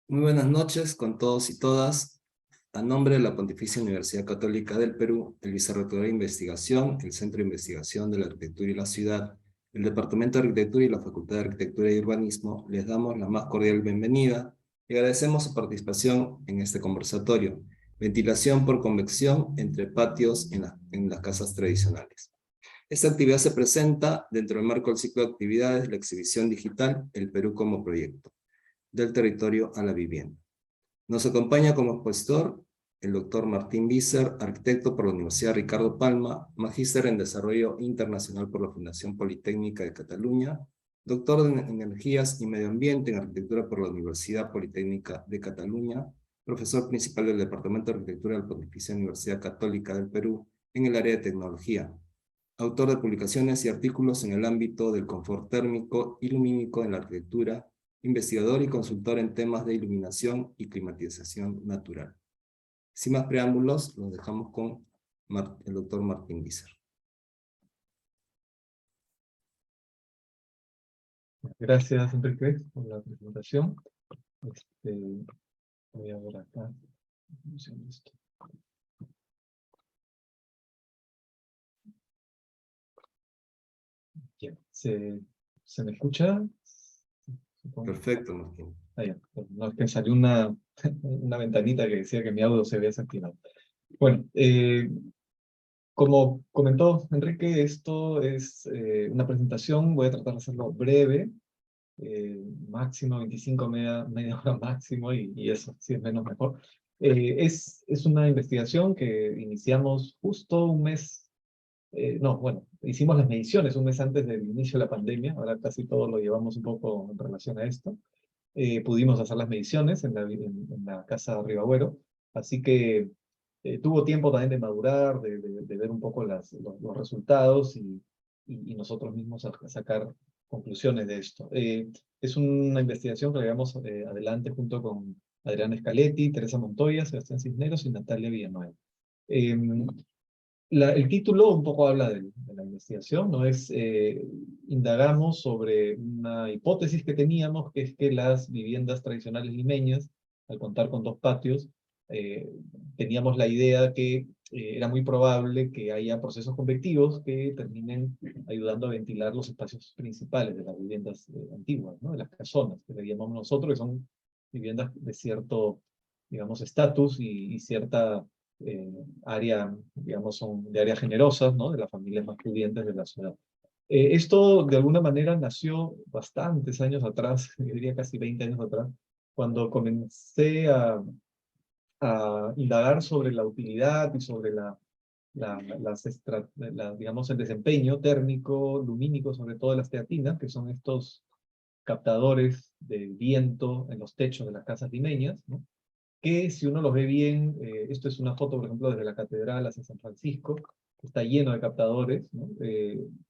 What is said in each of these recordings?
Muy buenas noches con todos y todas. A nombre de la Pontificia Universidad Católica del Perú, el Vicerrector de Investigación, el Centro de Investigación de la Arquitectura y la Ciudad, el Departamento de Arquitectura y la Facultad de Arquitectura y Urbanismo, les damos la más cordial bienvenida y agradecemos su participación en este conversatorio, Ventilación por convección entre patios en las casas tradicionales. Esta actividad se presenta dentro del marco del ciclo de actividades de la exhibición digital El Perú como Proyecto, del territorio a la vivienda. Nos acompaña como expositor el doctor Martín Vícer, arquitecto por la Universidad Ricardo Palma, magíster en Desarrollo Internacional por la Fundación Politécnica de Cataluña, doctor en Energías y Medio Ambiente en Arquitectura por la Universidad Politécnica de Cataluña, profesor principal del Departamento de Arquitectura de la Pontificia Universidad Católica del Perú en el área de tecnología, autor de publicaciones y artículos en el ámbito del confort térmico y lumínico en la arquitectura, investigador y consultor en temas de iluminación y climatización natural. Sin más preámbulos, los dejamos con el doctor Martín Vícer. Gracias, Enrique, por la presentación. Voy a ver acá. Esto. Bien. ¿Se me escucha? Supongo. Perfecto, Martín. Ya. No, es que salió una ventanita que decía que mi audio se había desactivado. Bueno, como comentó Enrique, esto es una presentación. Voy a tratar de hacerlo breve, máximo 25, media hora máximo, y eso, si es menos mejor. Es una investigación que iniciamos justo un mes, no, bueno, hicimos las mediciones un mes antes del inicio de la pandemia. Ahora casi todo lo llevamos un poco en relación a esto. Pudimos hacer las mediciones en la casa Ribagüero, así que tuvo tiempo también de madurar, de ver un poco los resultados y nosotros mismos sacar conclusiones de esto. Es una investigación que llevamos adelante junto con Adriana Scaletti, Teresa Montoya, Sebastián Cisneros y Natalia Villanueva. El título un poco habla de la investigación, ¿no? Indagamos sobre una hipótesis que teníamos, que es que las viviendas tradicionales limeñas, al contar con dos patios, eh, teníamos la idea que era muy probable que haya procesos convectivos que terminen ayudando a ventilar los espacios principales de las viviendas antiguas, ¿no? De las casonas, que le llamamos nosotros, que son viviendas de cierto, digamos, estatus y cierta área, digamos, son de áreas generosas, ¿no? De las familias más pudientes de la ciudad. Esto, de alguna manera, nació bastantes años atrás, yo diría casi 20 años atrás, cuando comencé a indagar sobre la utilidad y sobre digamos, el desempeño térmico, lumínico, sobre todo de las teatinas, que son estos captadores de viento en los techos de las casas limeñas, ¿no? Que si uno los ve bien, esto es una foto, por ejemplo, desde la catedral hacia San Francisco, está lleno de captadores, ¿no?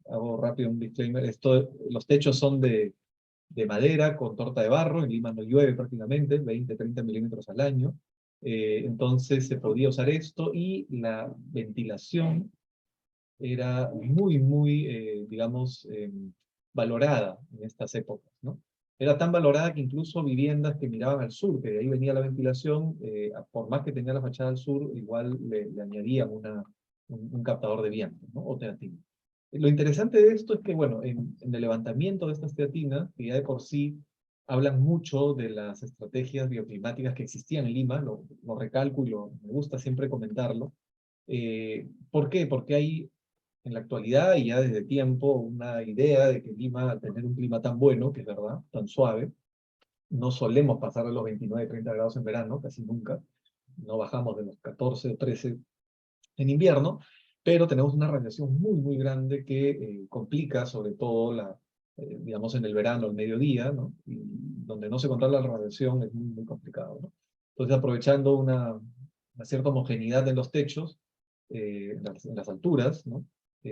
Hago rápido un disclaimer, los techos son de madera con torta de barro, en Lima no llueve prácticamente, 20, 30 milímetros al año, entonces se podía usar esto y la ventilación era muy, digamos, valorada en estas épocas, ¿no? Era tan valorada que incluso viviendas que miraban al sur, que de ahí venía la ventilación, por más que tenía la fachada al sur, igual le añadían un captador de viento, ¿no? O teatina. Lo interesante de esto es que, bueno, en el levantamiento de estas teatinas, que ya de por sí hablan mucho de las estrategias bioclimáticas que existían en Lima, lo recalco y me gusta siempre comentarlo. ¿Por qué? Porque hay en la actualidad y ya desde tiempo una idea de que Lima, al tener un clima tan bueno, que es verdad, tan suave, no solemos pasar de los 29, 30 grados en verano, casi nunca, no bajamos de los 14 o 13 en invierno, pero tenemos una radiación muy grande que complica sobre todo digamos en el verano, el mediodía, ¿no? Y donde no se controla la radiación es muy complicado, ¿no? Entonces, aprovechando una cierta homogeneidad en los techos, en las alturas, ¿no?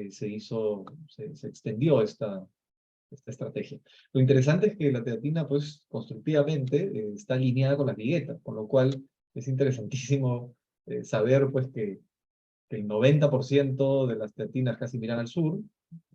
Se extendió esta estrategia. Lo interesante es que la teatina, pues, constructivamente está alineada con las viguetas, con lo cual es interesantísimo saber, pues, que el 90% de las teatinas casi miran al sur,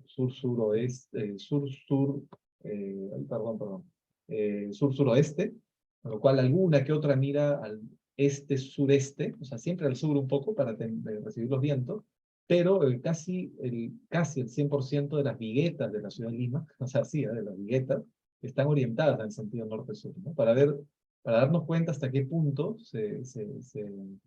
sur-suroeste, sur-suroeste, con lo cual alguna que otra mira al este-sureste, o sea, siempre al sur un poco para recibir los vientos, pero casi el 100% de las viguetas de la ciudad de Lima, o sea, sí, de las viguetas, están orientadas en el sentido norte-sur, ¿no? Para darnos cuenta hasta qué punto se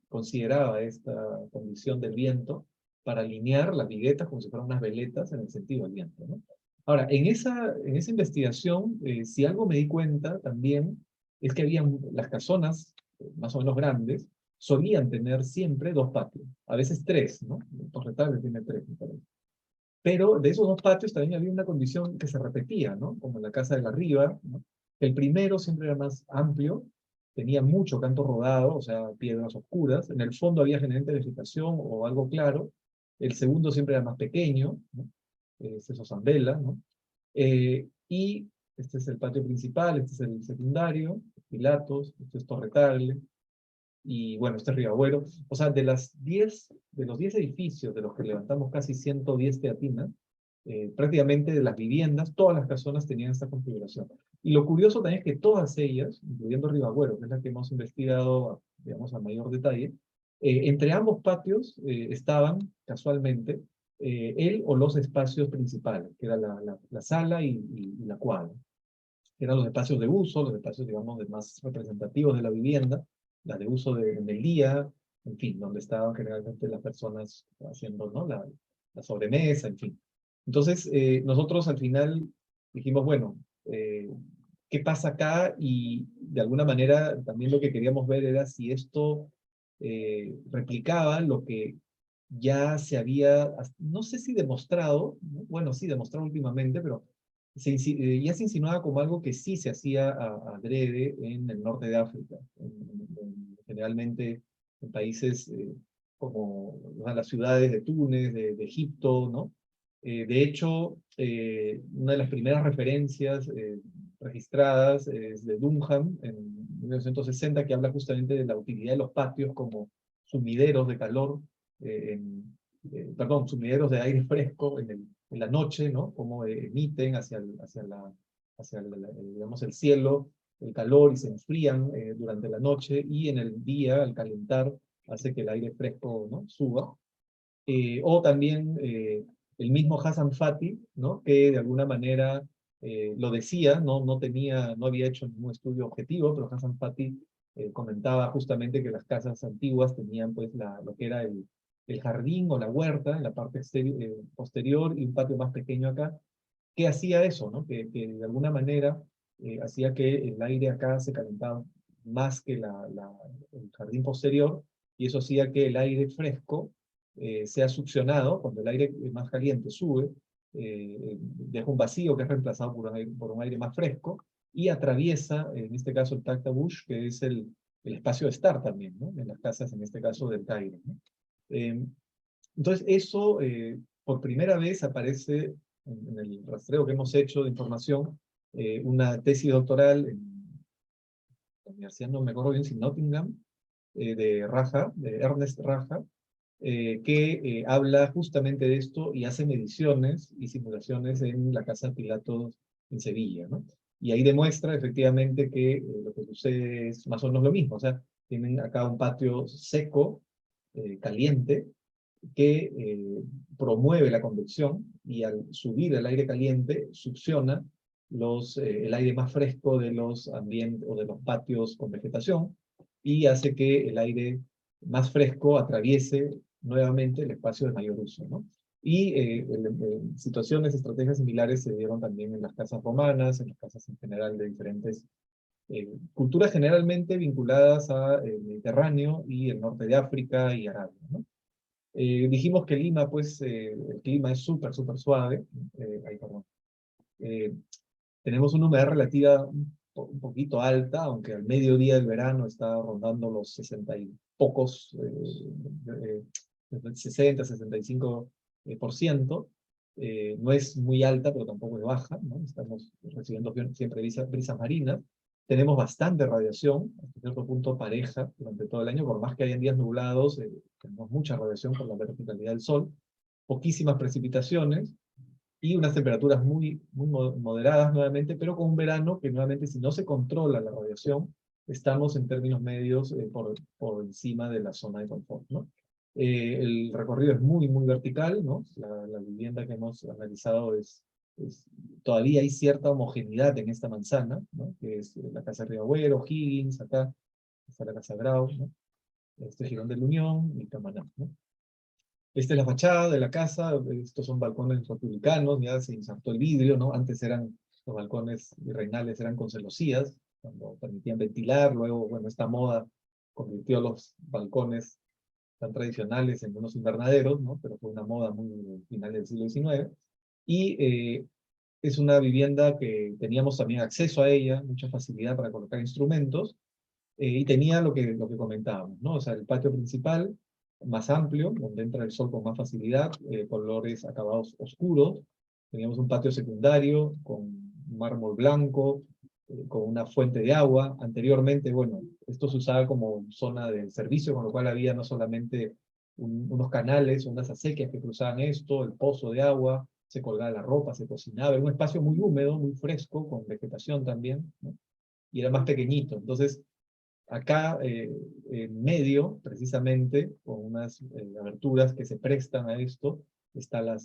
consideraba esta condición del viento para alinear las viguetas como si fueran unas veletas en el sentido del viento, ¿no? Ahora, en esa investigación, si algo me di cuenta también, es que había las casonas más o menos grandes, solían tener siempre dos patios, a veces tres, ¿no? Torre tiene tres, me parece. Pero de esos dos patios también había una condición que se repetía, ¿no? Como en la casa de la arriba, ¿no? El primero siempre era más amplio, tenía mucho canto rodado, o sea, piedras oscuras. En el fondo había generalmente vegetación o algo claro. El segundo siempre era más pequeño, ¿no? Es eso, Zambela, ¿no? Y este es el patio principal, este es el secundario, Pilatos, este es Torre Tagle, y bueno, este es Ribabuero. O sea, de los 10 edificios de los que levantamos casi 110 teatinas, prácticamente de las viviendas, todas las casonas tenían esta configuración. Y lo curioso también es que todas ellas, incluyendo Ribabuero, que es la que hemos investigado, digamos, a mayor detalle, entre ambos patios estaban, casualmente, el o los espacios principales, que era la sala y la cuadra. Eran los espacios de uso, los espacios, digamos, más representativos de la vivienda, las de uso en el día, en fin, donde estaban generalmente las personas haciendo, ¿no? La sobremesa, en fin. Entonces, nosotros al final dijimos, bueno, ¿qué pasa acá? Y de alguna manera también lo que queríamos ver era si esto replicaba lo que ya se había, no sé si demostrado, ¿no? Bueno, sí, demostrado últimamente, pero ya se insinuaba como algo que sí se hacía adrede en el norte de África, generalmente en países como las ciudades de Túnez, de Egipto, ¿no? De hecho, una de las primeras referencias registradas es de Dunham en 1960, que habla justamente de la utilidad de los patios como sumideros de calor, perdón, sumideros de aire fresco en la noche, ¿no? Cómo emiten digamos, el cielo, el calor y se enfrían durante la noche, y en el día, al calentar, hace que el aire fresco, ¿no? Suba. O también el mismo Hassan Fati, ¿no? Que de alguna manera lo decía, no había hecho ningún estudio objetivo, pero Hassan Fati comentaba justamente que las casas antiguas tenían pues lo que era el jardín o la huerta en la parte posterior y un patio más pequeño acá. ¿Qué hacía eso, no? Que de alguna manera hacía que el aire acá se calentaba más que el jardín posterior, y eso hacía que el aire fresco sea succionado. Cuando el aire más caliente sube, deja un vacío que es reemplazado por un aire más fresco, y atraviesa, en este caso, el Takta Bush, que es el espacio de estar también, ¿no? En las casas, en este caso, del Cairo, ¿no? Eh, entonces, eso por primera vez aparece en el rastreo que hemos hecho de información, una tesis doctoral en la universidad, no me acuerdo bien si Nottingham, de Ernest Raja, que habla justamente de esto y hace mediciones y simulaciones en la Casa Pilatos en Sevilla, ¿no? Y ahí demuestra efectivamente que lo que sucede es más o menos lo mismo. O sea, tienen acá un patio seco, caliente, que promueve la convección, y al subir el aire caliente succiona el aire más fresco de los ambientes o de los patios con vegetación, y hace que el aire más fresco atraviese nuevamente el espacio de mayor uso, ¿no? Y situaciones, estrategias similares se dieron también en las casas romanas, en las casas en general de diferentes culturas, generalmente vinculadas al Mediterráneo y el norte de África y Arabia, ¿no? Dijimos que Lima, pues, el clima es súper, súper suave. Perdón. Eh, Tenemos una humedad relativa un poquito alta, aunque al mediodía del verano está rondando los 60 y pocos, 60, 65%. No es muy alta, pero tampoco es baja, ¿no? Estamos recibiendo siempre brisas marinas. Tenemos bastante radiación, hasta cierto punto pareja durante todo el año, por más que hayan días nublados, tenemos mucha radiación por la verticalidad del sol, poquísimas precipitaciones, y unas temperaturas muy moderadas nuevamente, pero con un verano que nuevamente, si no se controla la radiación, estamos en términos medios por encima de la zona de confort, ¿no? El recorrido es muy, muy vertical, ¿no? La vivienda que hemos analizado todavía hay cierta homogeneidad en esta manzana, ¿no? Que es la Casa Riagüero, Higgins, acá está la Casa Grau, ¿no? Este Girón de la Unión y Camaná, ¿no? Esta es la fachada de la casa, estos son balcones republicanos, ya se insertó el vidrio, ¿no? Antes los balcones virreinales eran con celosías, cuando permitían ventilar, luego, bueno, esta moda convirtió los balcones tan tradicionales en unos invernaderos, ¿no? Pero fue una moda muy final del siglo XIX. Y es una vivienda que teníamos también acceso a ella, mucha facilidad para colocar instrumentos, y tenía lo que comentábamos, ¿no? O sea, el patio principal más amplio, donde entra el sol con más facilidad, colores acabados oscuros. Teníamos un patio secundario con mármol blanco, con una fuente de agua. Anteriormente, bueno, esto se usaba como zona de servicio, con lo cual había no solamente unos canales, unas acequias que cruzaban esto, el pozo de agua, se colgaba la ropa, se cocinaba. Era un espacio muy húmedo, muy fresco, con vegetación también, ¿no? Y era más pequeñito. Entonces, acá en medio, precisamente, con unas aberturas que se prestan a esto, está la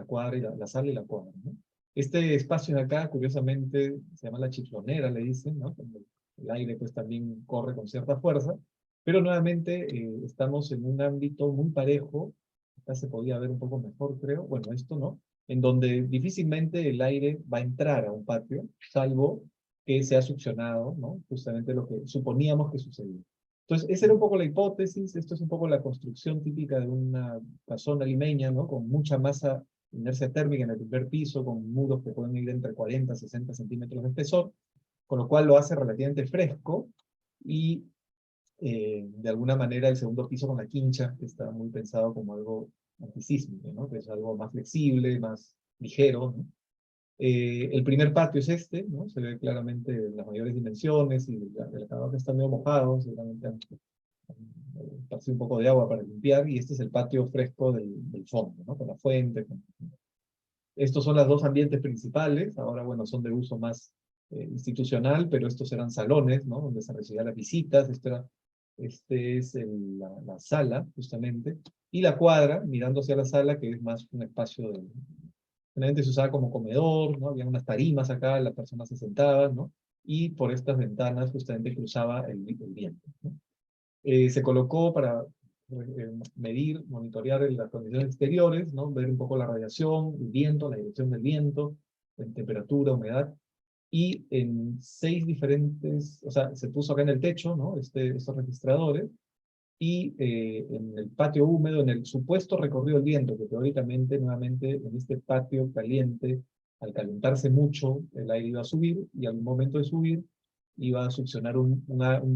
cuadra, y la sala y la cuadra, ¿no? Este espacio de acá, curiosamente, se llama la chiflonera, le dicen, ¿no? Cuando el aire pues también corre con cierta fuerza, pero nuevamente estamos en un ámbito muy parejo, acá se podía ver un poco mejor, creo, bueno, esto no, en donde difícilmente el aire va a entrar a un patio, salvo que se ha succionado, ¿no? Justamente lo que suponíamos que sucedía. Entonces, esa era un poco la hipótesis, esto es un poco la construcción típica de una casona limeña, ¿no? Con mucha masa, inercia térmica en el primer piso, con muros que pueden ir entre 40 y 60 centímetros de espesor, con lo cual lo hace relativamente fresco, y de alguna manera el segundo piso con la quincha, que está muy pensado como algo antisísmico, ¿no? Que es algo más flexible, más ligero, ¿no? El primer patio es este, ¿no? Se ve claramente las mayores dimensiones y el acabado que está medio mojado, seguramente han pasado un poco de agua para limpiar, y este es el patio fresco del fondo, ¿no? Con la fuente. Estos son los dos ambientes principales, ahora bueno, son de uso más institucional, pero estos eran salones, ¿no? Donde se recibían las visitas, este es la sala, justamente, y la cuadra, mirando hacia la sala, que es más un espacio generalmente se usaba como comedor, ¿no? Había unas tarimas acá, las personas se sentaban, ¿no? Y por estas ventanas justamente cruzaba el viento, ¿no? Se colocó para medir, monitorear las condiciones exteriores, ¿no? Ver un poco la radiación, el viento, la dirección del viento, en temperatura, humedad, y en 6 diferentes, o sea, se puso acá en el techo, ¿no? Estos registradores, y en el patio húmedo, en el supuesto recorrido del viento, que teóricamente, nuevamente, en este patio caliente, al calentarse mucho, el aire iba a subir, y al momento de subir, iba a succionar un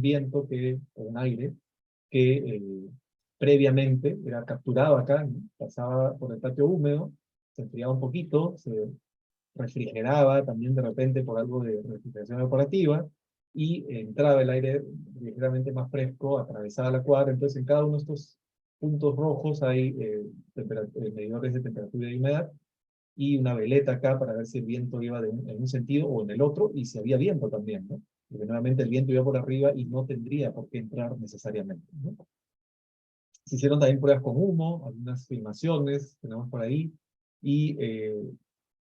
viento, o un aire, que previamente era capturado acá, ¿no? Pasaba por el patio húmedo, se enfriaba un poquito, se refrigeraba también de repente por algo de refrigeración evaporativa, y entraba el aire ligeramente más fresco, atravesaba la cuadra. Entonces en cada uno de estos puntos rojos hay medidores de temperatura y humedad, y una veleta acá para ver si el viento iba en un sentido o en el otro, y si había viento también, ¿no? Porque nuevamente el viento iba por arriba y no tendría por qué entrar necesariamente, ¿no? Se hicieron también pruebas con humo, algunas filmaciones tenemos por ahí, y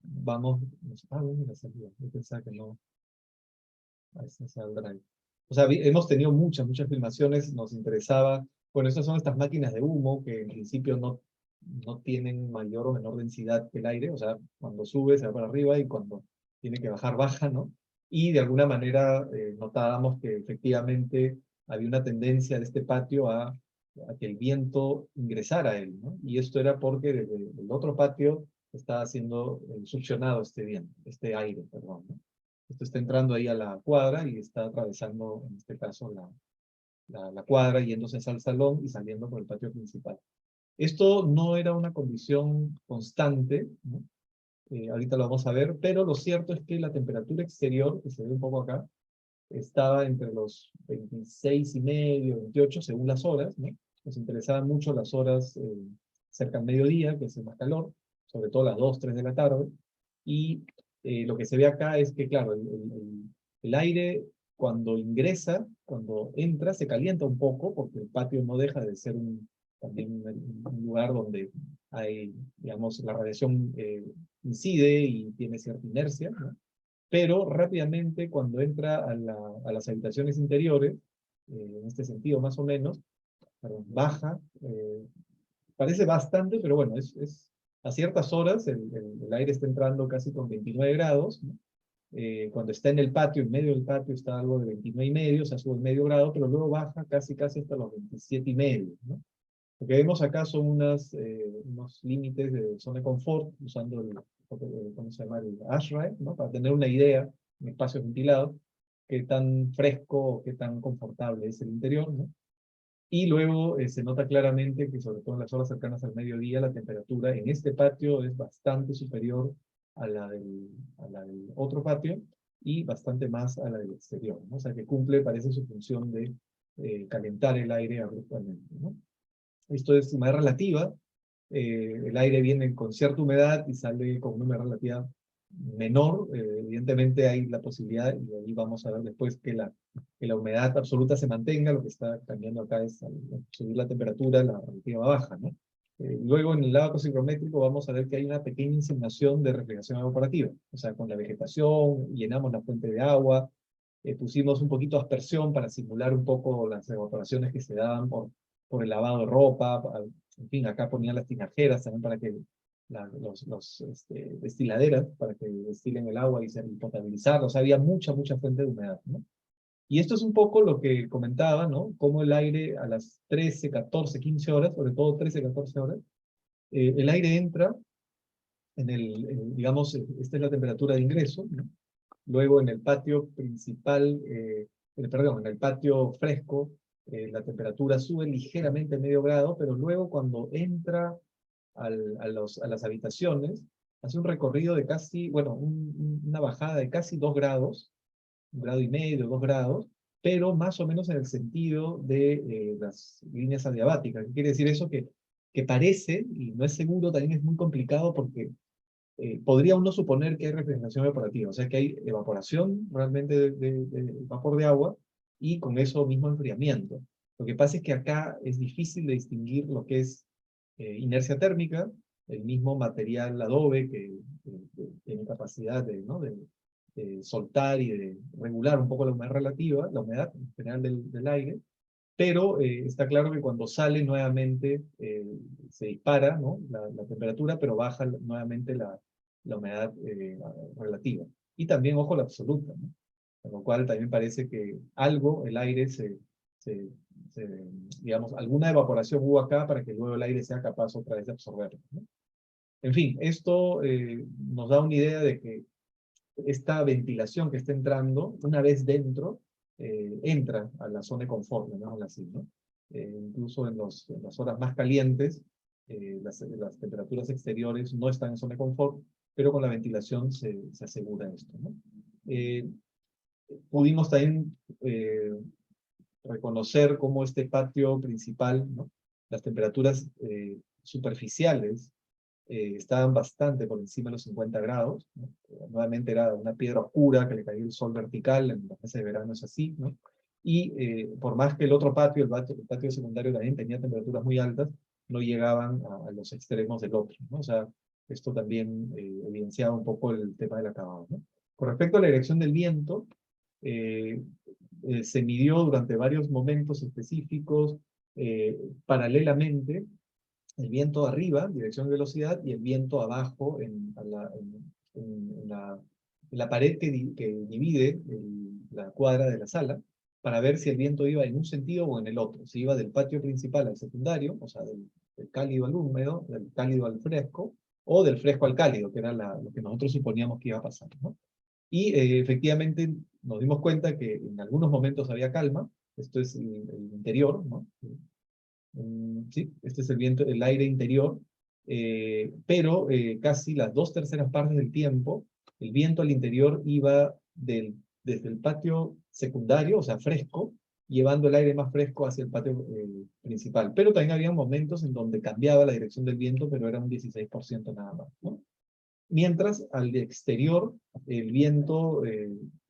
vamos, mira, salió. Yo pensaba que no, a ese saldrá ahí. O sea, hemos tenido muchas filmaciones, nos interesaba, bueno, estas son estas máquinas de humo que en principio no tienen mayor o menor densidad que el aire, o sea, cuando sube se va para arriba y cuando tiene que bajar, baja, ¿no? Y de alguna manera notábamos que efectivamente había una tendencia de este patio a que el viento ingresara a él, ¿no? Y esto era porque desde el otro patio estaba siendo succionado este viento, este aire, perdón, ¿no? Esto está entrando ahí a la cuadra y está atravesando, en este caso, la cuadra, yéndose al salón y saliendo por el patio principal. Esto no era una condición constante, ¿no? Ahorita lo vamos a ver, pero lo cierto es que la temperatura exterior, que se ve un poco acá, estaba entre los 26,5, 28, según las horas, ¿no? Nos interesaban mucho las horas cerca al mediodía, que hace más calor, sobre todo las 2, 3 de la tarde, y lo que se ve acá es que, claro, el aire cuando ingresa, cuando entra, se calienta un poco, porque el patio no deja de ser también un lugar donde hay, digamos, la radiación incide y tiene cierta inercia, ¿no? Pero rápidamente cuando entra a las habitaciones interiores, en este sentido más o menos, perdón, baja, parece bastante, pero bueno, a ciertas horas el aire está entrando casi con 29 grados, ¿no? Cuando está en el patio, en medio del patio está algo de 29,5, o sea, sube medio grado, pero luego baja casi hasta los 27,5, ¿no? Lo que vemos acá son unos límites de zona de confort, usando ¿cómo se llama? El ASHRAE, ¿no? Para tener una idea, en espacios ventilados, qué tan fresco o qué tan confortable es el interior, ¿no? Y luego se nota claramente que, sobre todo en las horas cercanas al mediodía, la temperatura en este patio es bastante superior a la del otro patio y bastante más a la del exterior, ¿no? O sea que cumple, parece, su función de calentar el aire abruptamente, ¿no? Esto es humedad relativa. El aire viene con cierta humedad y sale con una humedad relativa menor. Evidentemente hay la posibilidad, y ahí vamos a ver después, que la humedad absoluta se mantenga. Lo que está cambiando acá es, al subir la temperatura, la relativa baja, ¿no? Luego, en el lado psicométrico vamos a ver que hay una pequeña insinuación de refrigeración evaporativa. O sea, con la vegetación llenamos la fuente de agua, pusimos un poquito de aspersión para simular un poco las evaporaciones que se daban por el lavado de ropa. En fin, acá ponían las tinajeras también para que destiladeras, para que destilen el agua y se potabilizarla. O sea, había mucha fuente de humedad, ¿no? Y esto es un poco lo que comentaba, ¿no? Cómo el aire a las 13, 14, 15 horas, sobre todo 13, 14 horas, el aire entra digamos, esta es la temperatura de ingreso, ¿no? Luego en el patio principal, perdón, en el patio fresco, la temperatura sube ligeramente medio grado, pero luego cuando entra a las habitaciones, hace un recorrido de casi, bueno, una bajada de casi 2 grados, 1,5 grados, 2 grados, pero más o menos en el sentido de las líneas adiabáticas. ¿Qué quiere decir eso? Que parece, y no es seguro, también es muy complicado porque podría uno suponer que hay refrigeración evaporativa, o sea que hay evaporación realmente de vapor de agua y con eso mismo enfriamiento. Lo que pasa es que acá es difícil de distinguir lo que es inercia térmica, el mismo material adobe que tiene capacidad ¿no? de soltar y de regular un poco la humedad relativa, la humedad en general del aire, pero está claro que cuando sale nuevamente se dispara, ¿no? la temperatura, pero baja nuevamente la humedad relativa. Y también, ojo, la absoluta, ¿no? Con lo cual también parece que algo, el aire se, digamos, alguna evaporación hubo acá para que luego el aire sea capaz otra vez de absorberlo, ¿no? En fin, esto nos da una idea de que esta ventilación que está entrando, una vez dentro, entra a la zona de confort, ¿no? Así, ¿no? Incluso en las horas más calientes, las temperaturas exteriores no están en zona de confort, pero con la ventilación se asegura esto, ¿no? Pudimos también reconocer cómo este patio principal, ¿no? Las temperaturas superficiales estaban bastante por encima de los 50 grados, ¿no? Nuevamente era una piedra oscura que le caía el sol vertical, en los meses de verano es así, ¿no? Y por más que el otro patio, el patio secundario también tenía temperaturas muy altas, no llegaban a los extremos del otro, ¿no? O sea, esto también evidenciaba un poco el tema del acabado, ¿no? Con respecto a la dirección del viento, eh, se midió durante varios momentos específicos, paralelamente, el viento arriba, dirección de velocidad, y el viento abajo en la pared que divide la cuadra de la sala, para ver si el viento iba en un sentido o en el otro, si iba del patio principal al secundario, o sea, del cálido al húmedo, del cálido al fresco, o del fresco al cálido, que era lo que nosotros suponíamos que iba a pasar, ¿no? Y efectivamente nos dimos cuenta que en algunos momentos había calma. Esto es el interior, ¿no? Sí, este es el viento, el aire interior, pero casi las 2/3 partes del tiempo, el viento al interior iba desde el patio secundario, o sea, fresco, llevando el aire más fresco hacia el patio principal. Pero también había momentos en donde cambiaba la dirección del viento, pero era un 16% nada más, ¿no? Mientras al exterior el viento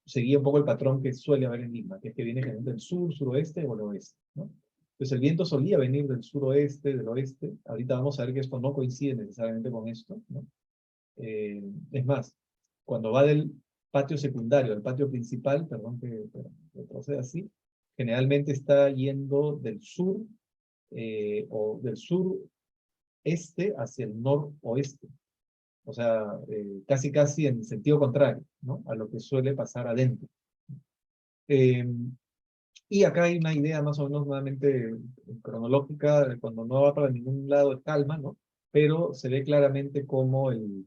seguía un poco el patrón que suele haber en Lima, que es que viene generalmente del sur, suroeste o el oeste, ¿no? Entonces el viento solía venir del suroeste, del oeste. Ahorita vamos a ver que esto no coincide necesariamente con esto, ¿no? Es más, cuando va del patio secundario al patio principal, perdón que proceda así, generalmente está yendo del sur o del sureste hacia el noroeste. O sea, casi casi en sentido contrario, ¿no? A lo que suele pasar adentro. Eh, y acá hay una idea más o menos nuevamente cronológica, cuando no va para ningún lado de calma, ¿no? Pero se ve claramente cómo el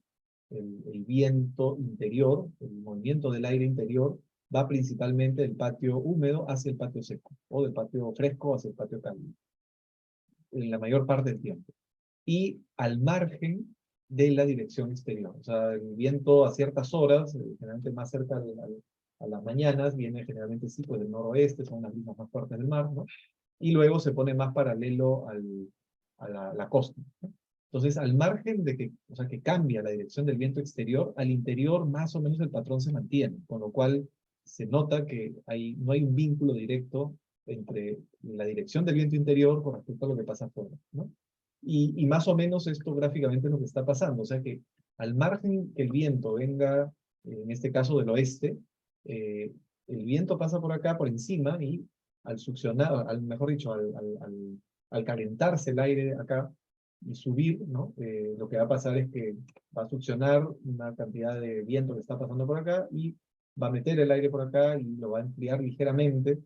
viento interior, el movimiento del aire interior, va principalmente del patio húmedo hacia el patio seco, o del patio fresco hacia el patio cálido, en la mayor parte del tiempo. Y al margen de la dirección exterior. O sea, el viento a ciertas horas, generalmente más cerca a las mañanas, viene generalmente sí, pues del noroeste, son las brisas más fuertes del mar, ¿no? Y luego se pone más paralelo a la costa, ¿no? Entonces, al margen de que, o sea, que cambia la dirección del viento exterior, al interior más o menos el patrón se mantiene, con lo cual se nota que no hay un vínculo directo entre la dirección del viento interior con respecto a lo que pasa afuera, ¿no? Y más o menos esto gráficamente es lo que está pasando, o sea que al margen que el viento venga, en este caso del oeste, el viento pasa por acá, por encima, y al succionar, mejor dicho, al calentarse el aire acá y subir, ¿no? Lo que va a pasar es que va a succionar una cantidad de viento que está pasando por acá y va a meter el aire por acá y lo va a enfriar ligeramente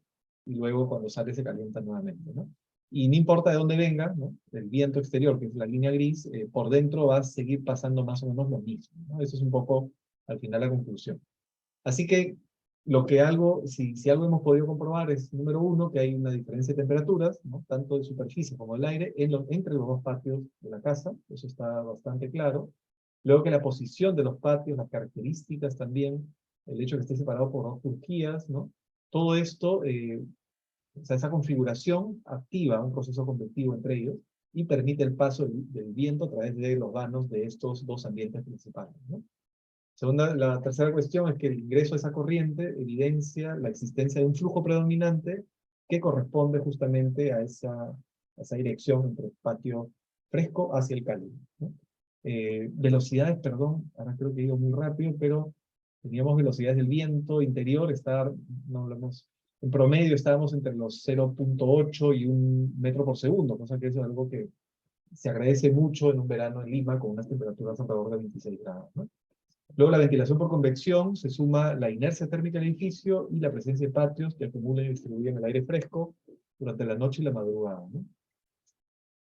y luego cuando sale se calienta nuevamente, ¿no? Y no importa de dónde venga, ¿no? El viento exterior, que es la línea gris, por dentro va a seguir pasando más o menos lo mismo, ¿no? Eso es un poco, al final, la conclusión. Así que, si algo hemos podido comprobar es, número uno, que hay una diferencia de temperaturas, ¿no? Tanto de superficie como del aire, entre los dos patios de la casa, eso está bastante claro. Luego que la posición de los patios, las características también, el hecho de que esté separado por dos turquías, ¿no? Todo esto o sea, esa configuración activa un proceso convectivo entre ellos y permite el paso del viento a través de los vanos de estos dos ambientes principales, ¿no? La tercera cuestión es que el ingreso a esa corriente evidencia la existencia de un flujo predominante que corresponde justamente a esa dirección entre el patio fresco hacia el cálido, ¿no? Velocidades, perdón, ahora creo que he ido muy rápido, pero teníamos velocidades del viento interior, no hablamos, en promedio estábamos entre los 0,8 y 1 metro por segundo, cosa que es algo que se agradece mucho en un verano en Lima con unas temperaturas alrededor de 26 grados, ¿no? Luego la ventilación por convección, se suma la inercia térmica del edificio y la presencia de patios que acumulan y distribuyen el aire fresco durante la noche y la madrugada, ¿no?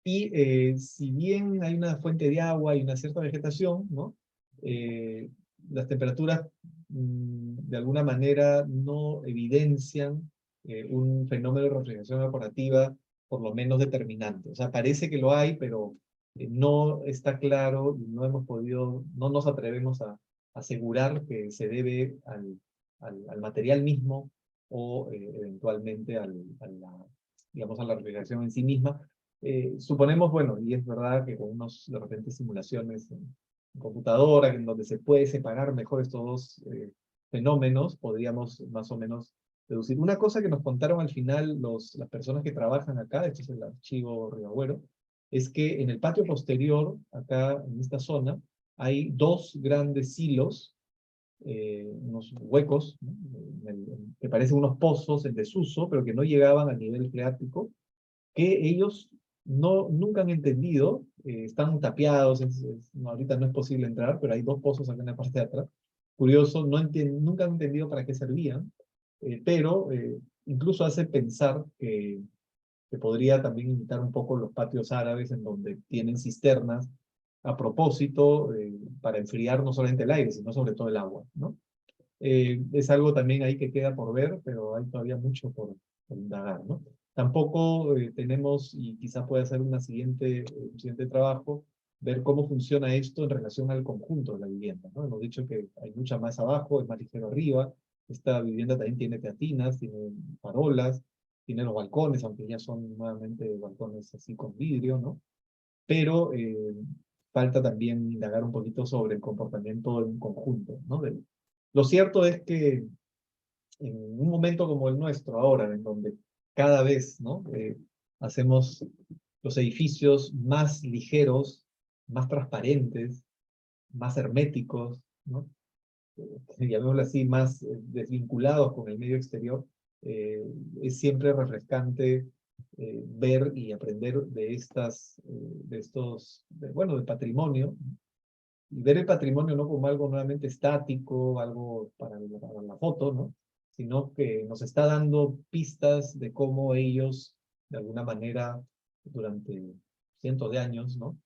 Y si bien hay una fuente de agua y una cierta vegetación, ¿no? Las temperaturas de alguna manera no evidencian un fenómeno de refrigeración evaporativa por lo menos determinante. O sea, parece que lo hay, pero no está claro y no nos atrevemos a asegurar que se debe al material mismo o eventualmente digamos, a la refrigeración en sí misma. Suponemos, bueno, y es verdad que con de repente simulaciones en computadora, en donde se puede separar mejor estos dos fenómenos, podríamos más o menos deducir. Una cosa que nos contaron al final las personas que trabajan acá, este es el archivo Riagüero, es que en el patio posterior, acá en esta zona, hay dos grandes silos, unos huecos, ¿no? Que parecen unos pozos en desuso, pero que no llegaban al nivel freático, que ellos nunca han entendido, están tapiados, ahorita no es posible entrar, pero hay dos pozos acá en la parte de atrás. Curioso, nunca han entendido para qué servían, pero incluso hace pensar que podría también imitar un poco los patios árabes en donde tienen cisternas a propósito para enfriar no solamente el aire, sino sobre todo el agua, ¿no? Es algo también ahí que queda por ver, pero hay todavía mucho por indagar, ¿no? Tampoco tenemos, y quizás pueda ser un siguiente trabajo, ver cómo funciona esto en relación al conjunto de la vivienda, ¿no? Hemos dicho que hay mucha más abajo, es más ligero arriba, esta vivienda también tiene teatinas, tiene farolas, tiene los balcones, aunque ya son nuevamente balcones así con vidrio, ¿no? Pero falta también indagar un poquito sobre el comportamiento en conjunto, ¿no? Lo cierto es que en un momento como el nuestro ahora, en donde cada vez, ¿no? Hacemos los edificios más ligeros, más transparentes, más herméticos, ¿no? Llamémoslo así, más desvinculados con el medio exterior, eh, es siempre refrescante ver y aprender de bueno, del patrimonio, y ver el patrimonio no como algo nuevamente estático, algo para la foto, ¿no? Sino que nos está dando pistas de cómo ellos, de alguna manera, durante cientos de años, ¿no?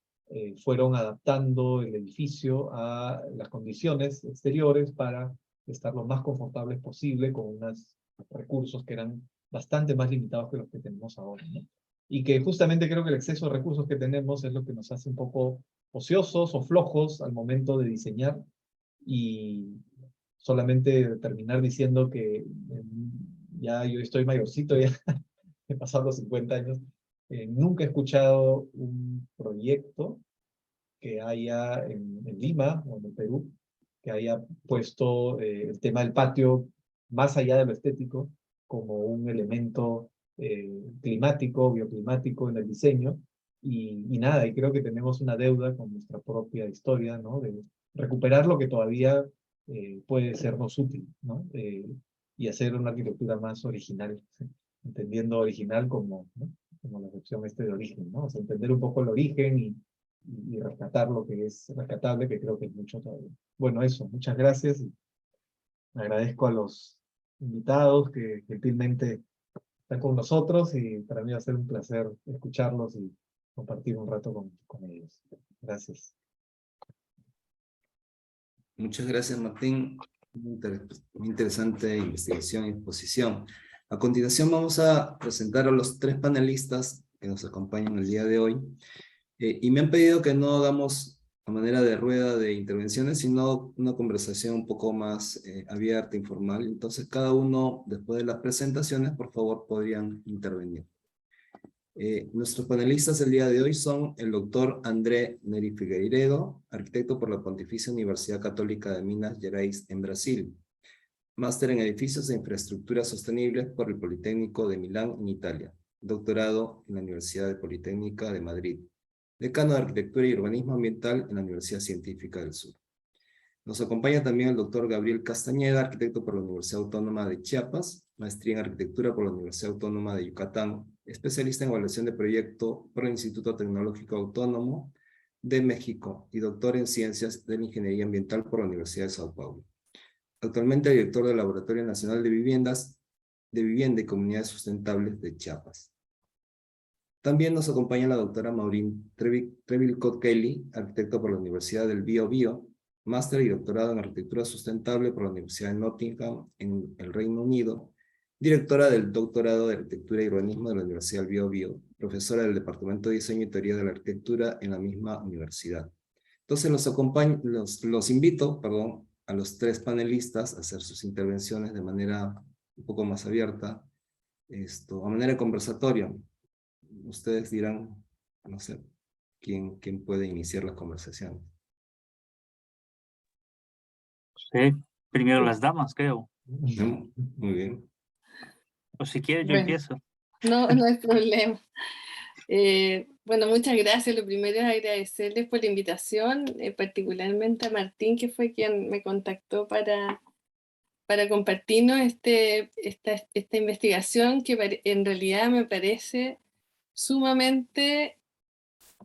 Fueron adaptando el edificio a las condiciones exteriores para estar lo más confortables posible con unos recursos que eran bastante más limitados que los que tenemos ahora, ¿no? Y que justamente creo que el exceso de recursos que tenemos es lo que nos hace un poco ociosos o flojos al momento de diseñar, y solamente terminar diciendo que ya yo estoy mayorcito, ya he pasado los 50 años, nunca he escuchado un proyecto que haya en Lima o en el Perú, que haya puesto el tema del patio más allá de lo estético como un elemento climático, bioclimático en el diseño. Y nada, y creo que tenemos una deuda con nuestra propia historia, ¿no? De recuperar lo que todavía puede sernos útil, ¿no? Y hacer una arquitectura más original, ¿sí? Entendiendo original como, ¿no? Como la opción de origen, ¿no? O sea, entender un poco el origen y rescatar lo que es rescatable, que creo que es mucho todavía. Bueno, eso, muchas gracias. Y agradezco a los invitados que gentilmente están con nosotros, y para mí va a ser un placer escucharlos y compartir un rato con ellos. Gracias. Muchas gracias, Martín. Muy interesante investigación y exposición. A continuación vamos a presentar a los tres panelistas que nos acompañan el día de hoy. Y me han pedido que no hagamos a manera de rueda de intervenciones, sino una conversación un poco más abierta, informal. Entonces, cada uno, después de las presentaciones, por favor, podrían intervenir. Nuestros panelistas el día de hoy son el doctor André Neri Figueiredo, arquitecto por la Pontificia Universidad Católica de Minas Gerais en Brasil, máster en edificios e infraestructuras sostenibles por el Politécnico de Milán en Italia, doctorado en la Universidad Politécnica de Madrid, decano de Arquitectura y Urbanismo Ambiental en la Universidad Científica del Sur. Nos acompaña también el doctor Gabriel Castañeda, arquitecto por la Universidad Autónoma de Chiapas, maestría en arquitectura por la Universidad Autónoma de Yucatán, especialista en evaluación de proyecto por el Instituto Tecnológico Autónomo de México y doctor en ciencias de la ingeniería ambiental por la Universidad de Sao Paulo. Actualmente director del Laboratorio Nacional de Vivienda y Comunidades Sustentables de Chiapas. También nos acompaña la doctora Maureen Trevilcott Kelly, arquitecto por la Universidad del Bío Bío, máster y doctorado en arquitectura sustentable por la Universidad de Nottingham en el Reino Unido, directora del doctorado de arquitectura y urbanismo de la Universidad del Bío Bío, profesora del Departamento de Diseño y Teoría de la Arquitectura en la misma universidad. Entonces los invito, perdón, a los tres panelistas a hacer sus intervenciones de manera un poco más abierta, a manera conversatoria. Ustedes dirán, no sé, quién puede iniciar la conversación. Sí, primero las damas, creo. ¿No? Muy bien. O si quieres, yo Bueno, empiezo. no hay problema. Bueno, muchas gracias. Lo primero es agradecerles por la invitación, particularmente a Martín, que fue quien me contactó para compartirnos esta investigación que en realidad me parece sumamente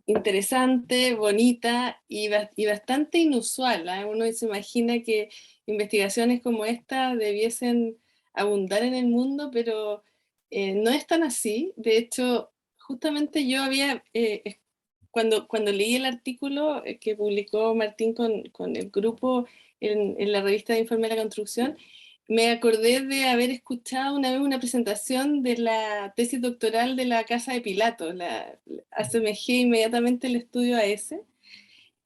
interesante, bonita y bastante inusual, ¿eh? Uno se imagina que investigaciones como esta debiesen abundar en el mundo, pero no es tan así. De hecho, justamente yo cuando leí el artículo que publicó Martín con el grupo en la revista de Informe de la Construcción, me acordé de haber escuchado una vez una presentación de la tesis doctoral de la Casa de Pilato. Asemejé inmediatamente el estudio a ese,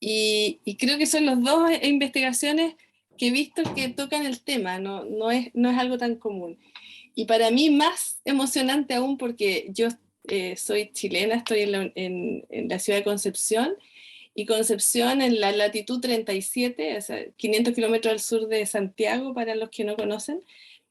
y creo que son las dos investigaciones que he visto que tocan el tema, no es algo tan común. Y para mí más emocionante aún, porque yo soy chilena, estoy en la ciudad de Concepción, y Concepción en la latitud 37, o sea, 500 kilómetros al sur de Santiago, para los que no conocen,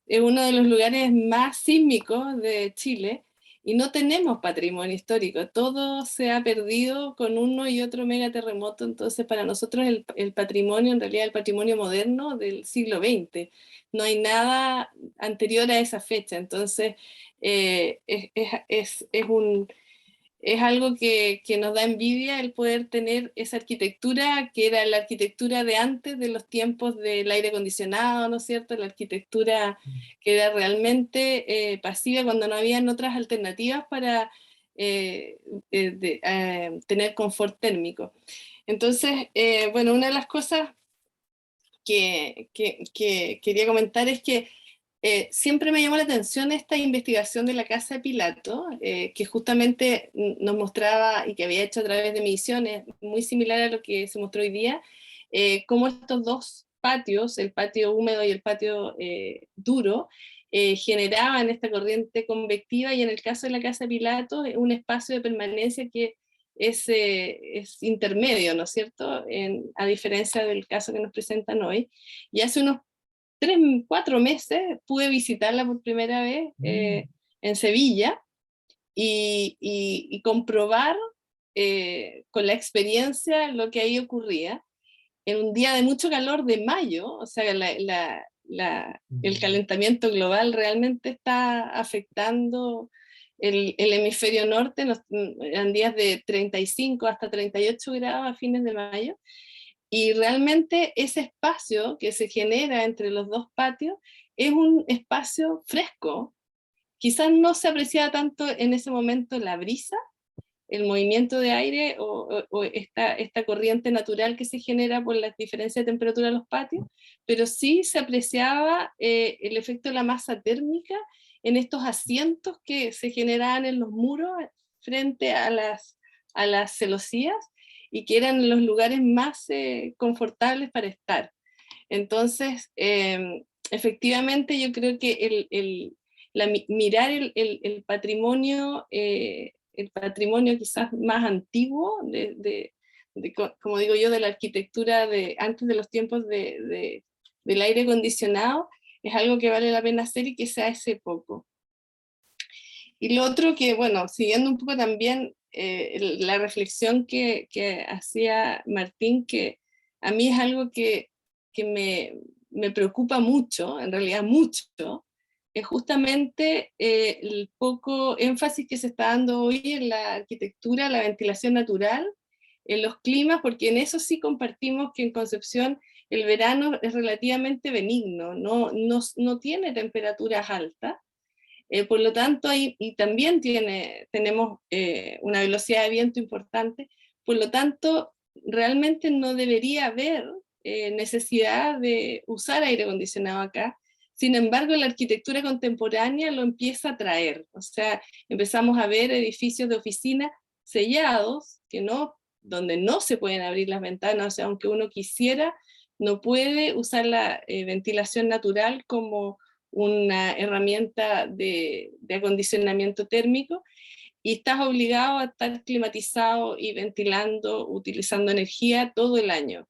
es uno de los lugares más sísmicos de Chile y no tenemos patrimonio histórico. Todo se ha perdido con uno y otro megaterremoto. Entonces, para nosotros el patrimonio, en realidad el patrimonio moderno del siglo XX. No hay nada anterior a esa fecha. Entonces, es algo que nos da envidia el poder tener esa arquitectura que era la arquitectura de antes de los tiempos del aire acondicionado, ¿no es cierto? La arquitectura que era realmente pasiva cuando no habían otras alternativas para tener confort térmico. Entonces, bueno, una de las cosas que quería comentar es que siempre me llamó la atención esta investigación de la Casa de Pilato, que justamente nos mostraba y que había hecho a través de mediciones, muy similar a lo que se mostró hoy día, cómo estos dos patios, el patio húmedo y el patio duro, generaban esta corriente convectiva, y en el caso de la Casa de Pilato, un espacio de permanencia que es intermedio, ¿no es cierto? A diferencia del caso que nos presentan hoy. Y hace unos 3, 4 meses pude visitarla por primera vez en Sevilla y comprobar con la experiencia lo que ahí ocurría. En un día de mucho calor de mayo, o sea, el calentamiento global realmente está afectando el hemisferio norte, eran días de 35 hasta 38 grados a fines de mayo, y realmente ese espacio que se genera entre los dos patios es un espacio fresco. Quizás no se apreciaba tanto en ese momento la brisa, el movimiento de aire o esta corriente natural que se genera por las diferencias de temperatura de los patios, pero sí se apreciaba el efecto de la masa térmica en estos asientos que se generaban en los muros frente a las celosías, y que eran los lugares más confortables para estar. Entonces, efectivamente, yo creo que mirar el patrimonio quizás más antiguo, como digo yo, de la arquitectura de antes de los tiempos del aire acondicionado, es algo que vale la pena hacer y que se hace poco. Y lo otro que, bueno, siguiendo un poco también la reflexión que hacía Martín, que a mí es algo que me preocupa mucho, en realidad mucho, es justamente el poco énfasis que se está dando hoy en la arquitectura, la ventilación natural, en los climas, porque en eso sí compartimos que en Concepción el verano es relativamente benigno, no tiene temperaturas altas. Por lo tanto, y también tenemos una velocidad de viento importante, por lo tanto, realmente no debería haber necesidad de usar aire acondicionado acá. Sin embargo, la arquitectura contemporánea lo empieza a traer. O sea, empezamos a ver edificios de oficina sellados, donde no se pueden abrir las ventanas, o sea, aunque uno quisiera, no puede usar la ventilación natural como una herramienta de acondicionamiento térmico, y estás obligado a estar climatizado y ventilando, utilizando energía todo el año.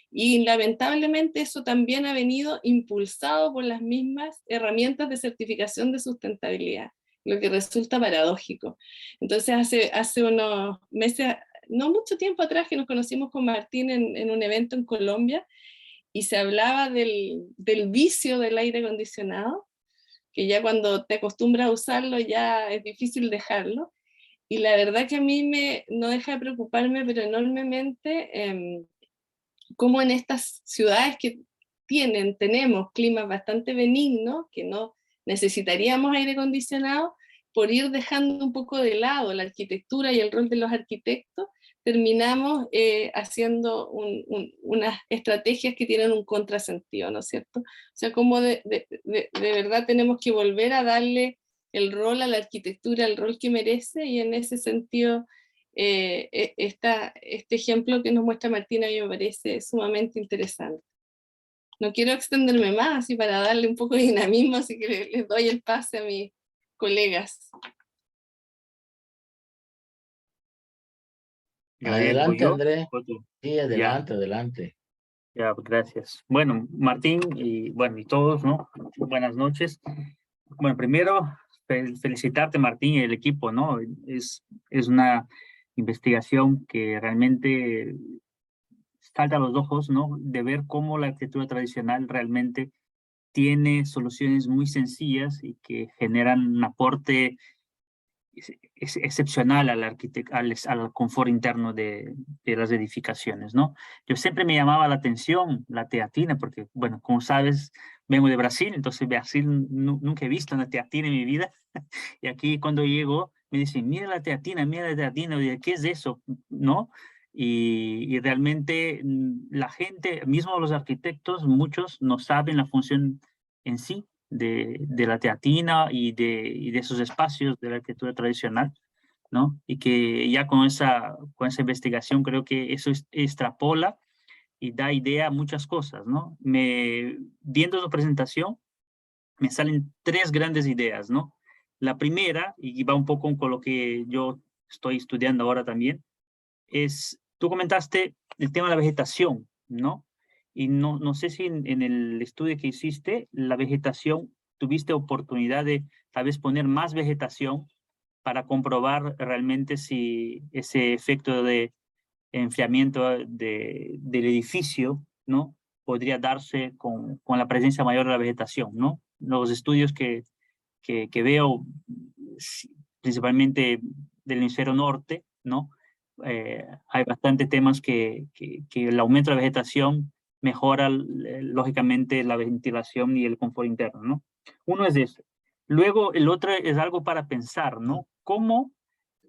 Y lamentablemente eso también ha venido impulsado por las mismas herramientas de certificación de sustentabilidad, lo que resulta paradójico. Entonces hace unos meses, no mucho tiempo atrás, que nos conocimos con Martín en un evento en Colombia, y se hablaba del vicio del aire acondicionado, que ya cuando te acostumbras a usarlo ya es difícil dejarlo. Y la verdad que a mí no deja de preocuparme, pero enormemente, cómo en estas ciudades que tenemos climas bastante benignos, que no necesitaríamos aire acondicionado, por ir dejando un poco de lado la arquitectura y el rol de los arquitectos, terminamos haciendo unas estrategias que tienen un contrasentido, ¿no es cierto? O sea, como de verdad tenemos que volver a darle el rol a la arquitectura, el rol que merece, y en ese sentido este ejemplo que nos muestra Martina a mí me parece sumamente interesante. No quiero extenderme más, así para darle un poco de dinamismo, así que les doy el pase a mis colegas. Gabriel, ¿voy Adelante, yo André. o tú? Sí, Ya. adelante, adelante. Ya, gracias. Bueno, Martín y bueno, y todos, ¿no? Buenas noches. Bueno, primero, felicitarte, Martín, y el equipo, ¿no? Es una investigación que realmente salta a los ojos, ¿no? De ver cómo la arquitectura tradicional realmente tiene soluciones muy sencillas y que generan un aporte es excepcional al confort interno de las edificaciones, ¿no? Yo siempre me llamaba la atención la teatina, porque, bueno, como sabes, vengo de Brasil, entonces Brasil nunca he visto una teatina en mi vida, y aquí cuando llego me dicen, mira la teatina, y yo, ¿qué es eso? ¿No? Y realmente la gente, mismo los arquitectos, muchos no saben la función en sí de la teatina y de esos espacios de la arquitectura tradicional, ¿no? Y que ya con esa investigación creo que eso extrapola y da idea a muchas cosas, ¿no? Viendo su presentación, me salen tres grandes ideas, ¿no? La primera, y va un poco con lo que yo estoy estudiando ahora también, tú comentaste el tema de la vegetación, ¿no? Y no sé si en el estudio que hiciste, la vegetación, tuviste oportunidad de tal vez poner más vegetación para comprobar realmente si ese efecto de enfriamiento del edificio, ¿no? Podría darse con la presencia mayor de la vegetación, ¿no? Los estudios que veo, principalmente del hemisferio norte, ¿no? Hay bastantes temas que el aumento de la vegetación mejora, lógicamente, la ventilación y el confort interno, ¿no? Uno es eso. Luego, el otro es algo para pensar, ¿no? ¿Cómo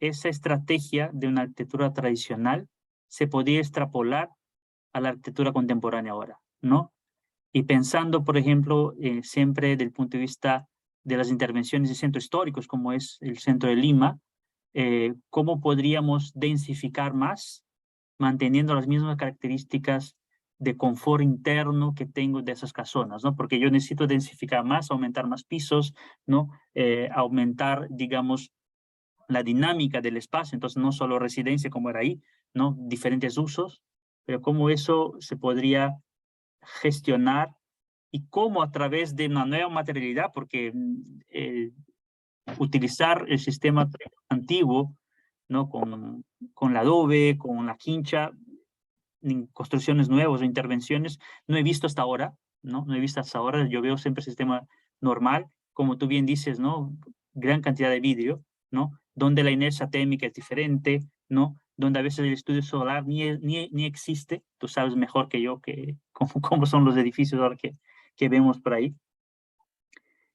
esa estrategia de una arquitectura tradicional se podría extrapolar a la arquitectura contemporánea ahora, ¿no? Y pensando, por ejemplo, siempre desde el punto de vista de las intervenciones de centros históricos, como es el centro de Lima, cómo podríamos densificar más, manteniendo las mismas características de confort interno que tengo de esas casonas, ¿no? Porque yo necesito densificar más, aumentar más pisos, ¿no? Aumentar, digamos, la dinámica del espacio, entonces no solo residencia como era ahí, ¿no? Diferentes usos, pero cómo eso se podría gestionar y cómo a través de una nueva materialidad, porque utilizar el sistema antiguo, ¿no? Con la adobe, con la quincha, construcciones nuevas o intervenciones, no he visto hasta ahora, ¿no? No he visto hasta ahora, yo veo siempre el sistema normal, como tú bien dices, ¿no? Gran cantidad de vidrio, ¿no? Donde la inercia térmica es diferente, ¿no? Donde a veces el estudio solar ni existe, tú sabes mejor que yo cómo son los edificios ahora que vemos por ahí.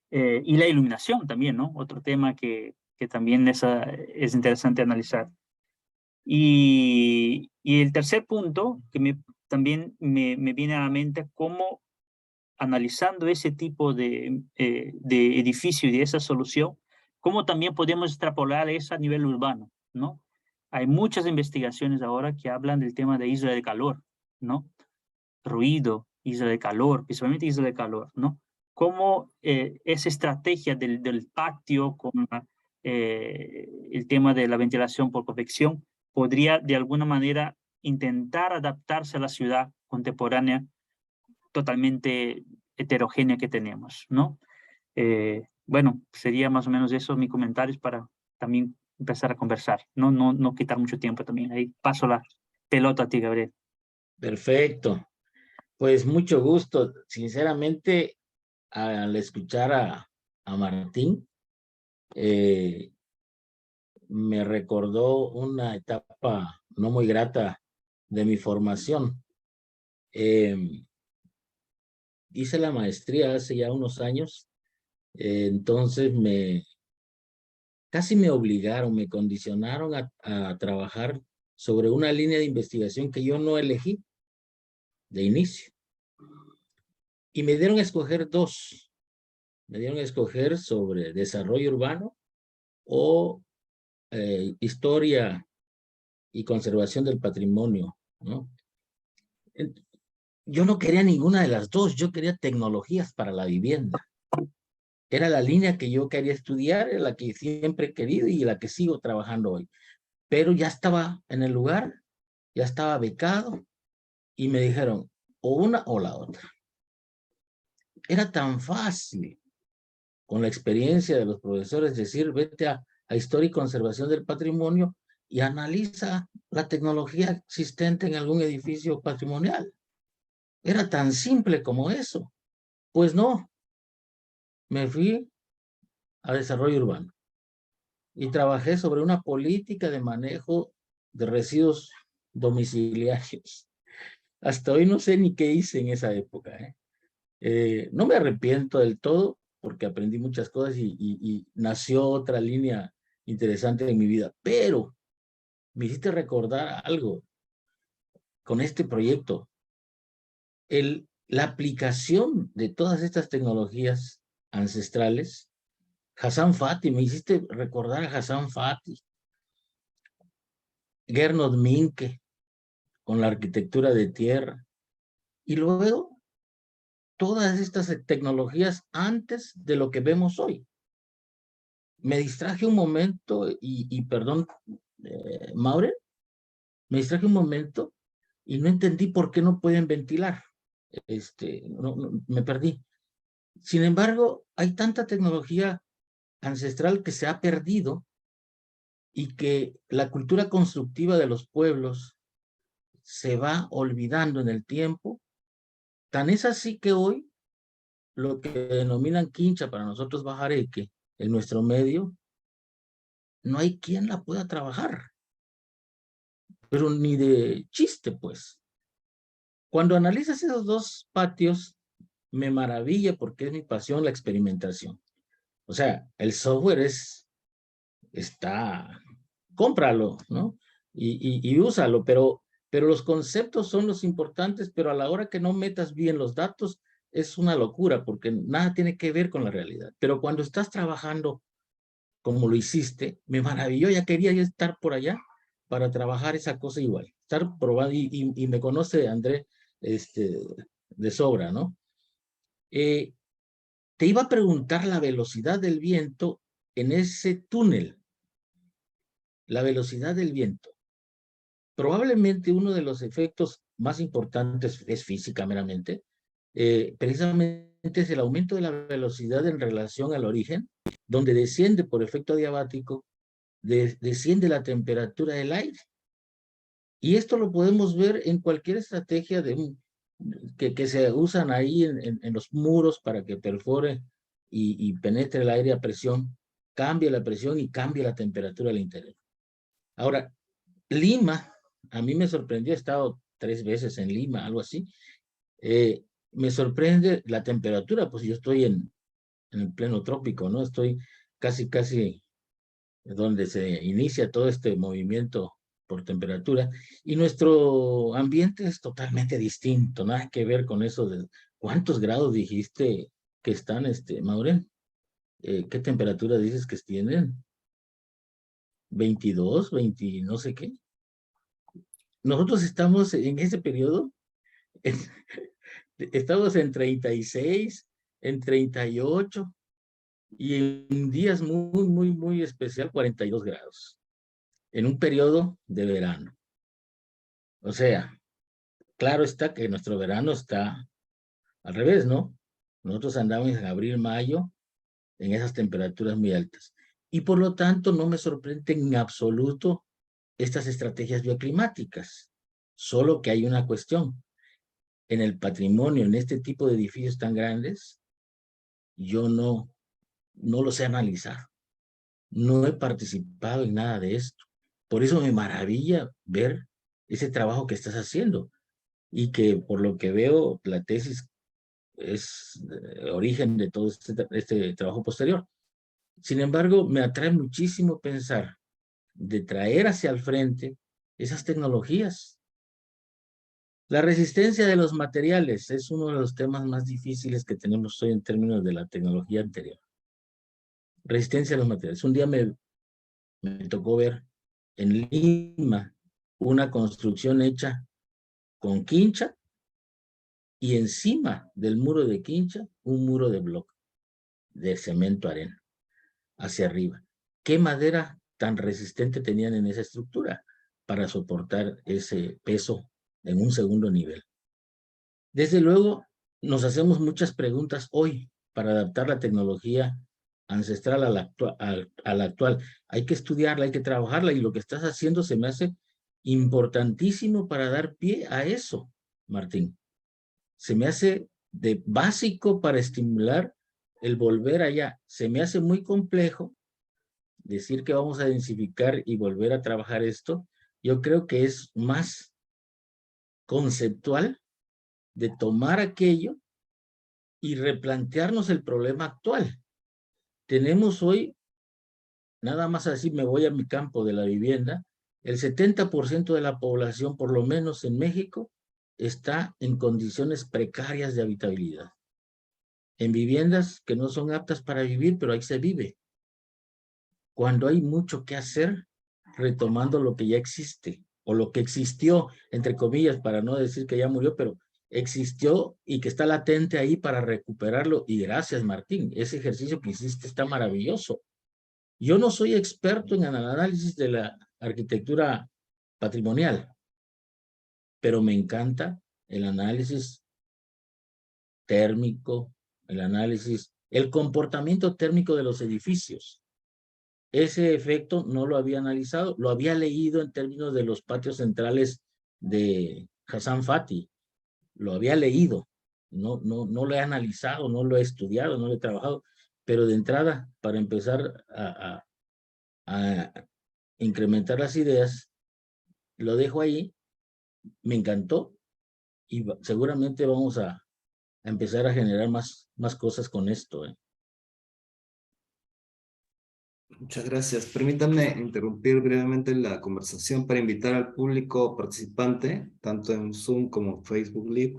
Y la iluminación también, ¿no? Otro tema que también es interesante analizar. Y el tercer punto que también me viene a la mente, cómo analizando ese tipo de edificio y de esa solución, cómo también podemos extrapolar eso a nivel urbano, ¿no? Hay muchas investigaciones ahora que hablan del tema de isla de calor, ¿no? Ruido, isla de calor, principalmente isla de calor, ¿no? Cómo esa estrategia del patio con el tema de la ventilación por convección podría de alguna manera intentar adaptarse a la ciudad contemporánea totalmente heterogénea que tenemos, ¿no? Bueno, sería más o menos eso mis comentarios para también empezar a conversar, no quitar mucho tiempo también. Ahí paso la pelota a ti, Gabriel. Perfecto. Pues mucho gusto. Sinceramente, al escuchar a Martín, me recordó una etapa no muy grata de mi formación. Hice la maestría hace ya unos años, entonces casi me obligaron, me condicionaron a trabajar sobre una línea de investigación que yo no elegí de inicio. Y me dieron a escoger dos. Me dieron a escoger sobre desarrollo urbano o historia y conservación del patrimonio, ¿no? Yo no quería ninguna de las dos, yo quería tecnologías para la vivienda. Era la línea que yo quería estudiar, la que siempre he querido y la que sigo trabajando hoy. Pero ya estaba en el lugar, ya estaba becado y me dijeron, o una o la otra. Era tan fácil con la experiencia de los profesores decir, vete a Historia y Conservación del Patrimonio y analiza la tecnología existente en algún edificio patrimonial. Era tan simple como eso. Pues no, me fui a desarrollo urbano y trabajé sobre una política de manejo de residuos domiciliarios. Hasta hoy no sé ni qué hice en esa época, no me arrepiento del todo porque aprendí muchas cosas y nació otra línea interesante en mi vida, pero me hiciste recordar algo con este proyecto. La aplicación de todas estas tecnologías ancestrales, Hassan Fathy, me hiciste recordar a Hassan Fathy, Gernot Minke, con la arquitectura de tierra, y luego todas estas tecnologías antes de lo que vemos hoy. Me distraje un momento y perdón, Maure, me distraje un momento y no entendí por qué no pueden ventilar. Me perdí. Sin embargo, hay tanta tecnología ancestral que se ha perdido y que la cultura constructiva de los pueblos se va olvidando en el tiempo. Tan es así que hoy lo que denominan quincha para nosotros bajareque en nuestro medio, no hay quien la pueda trabajar, pero ni de chiste, pues. Cuando analizas esos dos patios, me maravilla porque es mi pasión la experimentación. O sea, el software cómpralo, ¿no? Y úsalo, pero los conceptos son los importantes, pero a la hora que no metas bien los datos, es una locura, porque nada tiene que ver con la realidad. Pero cuando estás trabajando como lo hiciste, me maravilló, ya quería yo estar por allá para trabajar esa cosa igual, estar probando, y me conoce André de sobra, ¿no? Te iba a preguntar la velocidad del viento en ese túnel, la velocidad del viento. Probablemente uno de los efectos más importantes es física meramente, precisamente es el aumento de la velocidad en relación al origen, donde desciende por efecto adiabático, desciende la temperatura del aire. Y esto lo podemos ver en cualquier estrategia que se usan ahí en los muros para que perfore y penetre el aire a presión, cambia la presión y cambia la temperatura al interior. Ahora, Lima, a mí me sorprendió, he estado 3 veces en Lima, algo así. Me sorprende la temperatura, pues yo estoy en el pleno trópico, ¿no? Estoy casi donde se inicia todo este movimiento por temperatura, y nuestro ambiente es totalmente distinto, nada que ver con eso de ¿cuántos grados dijiste que están, Maureen? ¿Qué temperatura dices que tienen? 22, 20, no sé qué. Nosotros estamos en ese periodo, estamos en 36, en 38, y en días muy especial, 42 grados, en un periodo de verano. O sea, claro está que nuestro verano está al revés, ¿no? Nosotros andamos en abril, mayo, en esas temperaturas muy altas. Y por lo tanto, no me sorprende en absoluto estas estrategias bioclimáticas. Solo que hay una cuestión. En el patrimonio, en este tipo de edificios tan grandes, yo no lo sé analizar. No he participado en nada de esto. Por eso me maravilla ver ese trabajo que estás haciendo. Y que por lo que veo, la tesis es origen de todo este trabajo posterior. Sin embargo, me atrae muchísimo pensar de traer hacia el frente esas tecnologías. La resistencia de los materiales es uno de los temas más difíciles que tenemos hoy en términos de la tecnología anterior. Resistencia a los materiales. Un día me tocó ver en Lima una construcción hecha con quincha, y encima del muro de quincha, un muro de bloque, de cemento arena, hacia arriba. ¿Qué madera tan resistente tenían en esa estructura para soportar ese peso en un segundo nivel? Desde luego, nos hacemos muchas preguntas hoy para adaptar la tecnología ancestral a la actual. Hay que estudiarla, hay que trabajarla, y lo que estás haciendo se me hace importantísimo para dar pie a eso, Martín. Se me hace de básico para estimular el volver allá. Se me hace muy complejo decir que vamos a densificar y volver a trabajar esto. Yo creo que es más conceptual de tomar aquello y replantearnos el problema actual. Tenemos hoy, nada más así me voy a mi campo de la vivienda, el 70% de la población, por lo menos en México, está en condiciones precarias de habitabilidad. En viviendas que no son aptas para vivir, pero ahí se vive. Cuando hay mucho que hacer, retomando lo que ya existe, o lo que existió, entre comillas, para no decir que ya murió, pero existió y que está latente ahí para recuperarlo. Y gracias, Martín, ese ejercicio que hiciste está maravilloso. Yo no soy experto en el análisis de la arquitectura patrimonial, pero me encanta el análisis térmico, el comportamiento térmico de los edificios. Ese efecto no lo había analizado, lo había leído en términos de los patios centrales de Hassan Fathy, lo había leído, no lo he analizado, no lo he estudiado, no lo he trabajado, pero de entrada, para empezar a incrementar las ideas, lo dejo ahí, me encantó, y seguramente vamos a empezar a generar más cosas con esto. Muchas gracias. Permítanme interrumpir brevemente la conversación para invitar al público participante, tanto en Zoom como Facebook Live,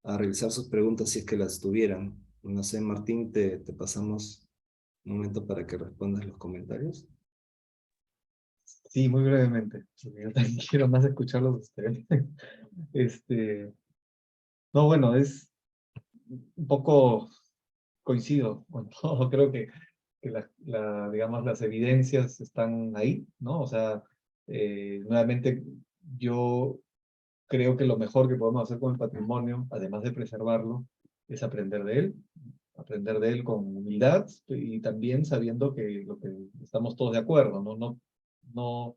a realizar sus preguntas si es que las tuvieran. No sé, Martín, te pasamos un momento para que respondas los comentarios. Sí, muy brevemente, porque yo también quiero más escucharlos de ustedes. No, bueno, es un poco coincido con todo. Creo que digamos, las evidencias están ahí, ¿no? O sea, nuevamente, yo creo que lo mejor que podemos hacer con el patrimonio, además de preservarlo, es aprender de él con humildad y también sabiendo que lo que estamos todos de acuerdo, no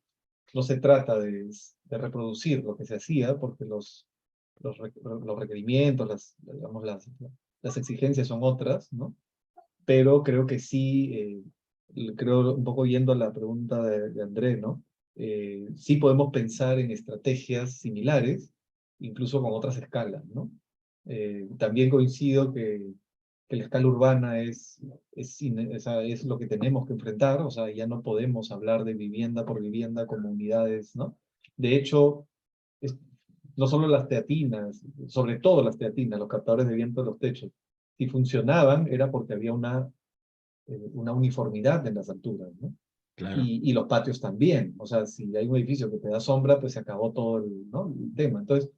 se trata de reproducir lo que se hacía, porque los requerimientos, digamos, las exigencias son otras, ¿no? Pero creo que sí, creo un poco yendo a la pregunta de André, ¿no? Sí podemos pensar en estrategias similares, incluso con otras escalas, ¿no? También coincido que la escala urbana es lo que tenemos que enfrentar, o sea, ya no podemos hablar de vivienda por vivienda como unidades, ¿no? De hecho, no solo las teatinas, sobre todo las teatinas, los captadores de viento de los techos, si funcionaban era porque había una uniformidad en las alturas, ¿no? Claro. Y los patios también, o sea, si hay un edificio que te da sombra, pues se acabó todo ¿no? el tema. Entonces,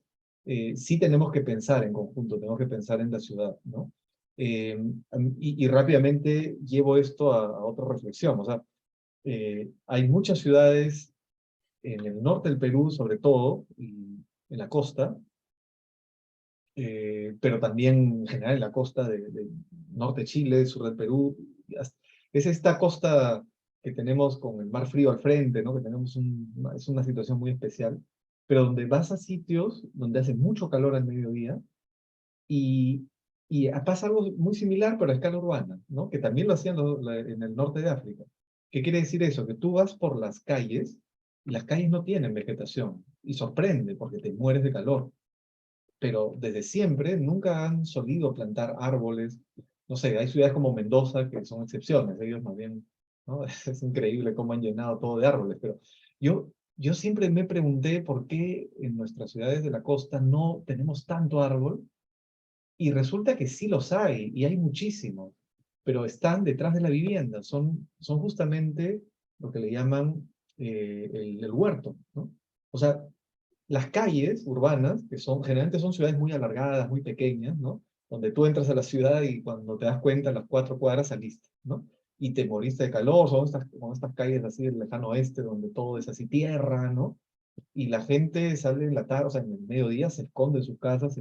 sí tenemos que pensar en conjunto, tenemos que pensar en la ciudad, ¿no? Y rápidamente llevo esto a otra reflexión, o sea, hay muchas ciudades en el norte del Perú, sobre todo, y en la costa, pero también en general en la costa de norte de Chile, sur del Perú. Es esta costa que tenemos con el mar frío al frente, ¿no? Que tenemos es una situación muy especial, pero donde vas a sitios donde hace mucho calor al mediodía y, pasa algo muy similar pero a escala urbana, ¿no? Que también lo hacían en el norte de África. ¿Qué quiere decir eso? Que tú vas por las calles y las calles no tienen vegetación y sorprende porque te mueres de calor, pero desde siempre nunca han solido plantar árboles. No sé, hay ciudades como Mendoza que son excepciones, ellos más bien, ¿no? Es increíble cómo han llenado todo de árboles, pero yo siempre me pregunté por qué en nuestras ciudades de la costa no tenemos tanto árbol, y resulta que sí los hay, y hay muchísimos, pero están detrás de la vivienda, son justamente lo que le llaman el huerto, ¿no? O sea, las calles urbanas, que generalmente son ciudades muy alargadas, muy pequeñas, ¿no? Donde tú entras a la ciudad y cuando te das cuenta, a las 4 cuadras saliste, ¿no? Y te moriste de calor, son estas calles así del lejano oeste, donde todo es así tierra, ¿no? Y la gente sale en la tarde, o sea, en el mediodía se esconde en sus casas,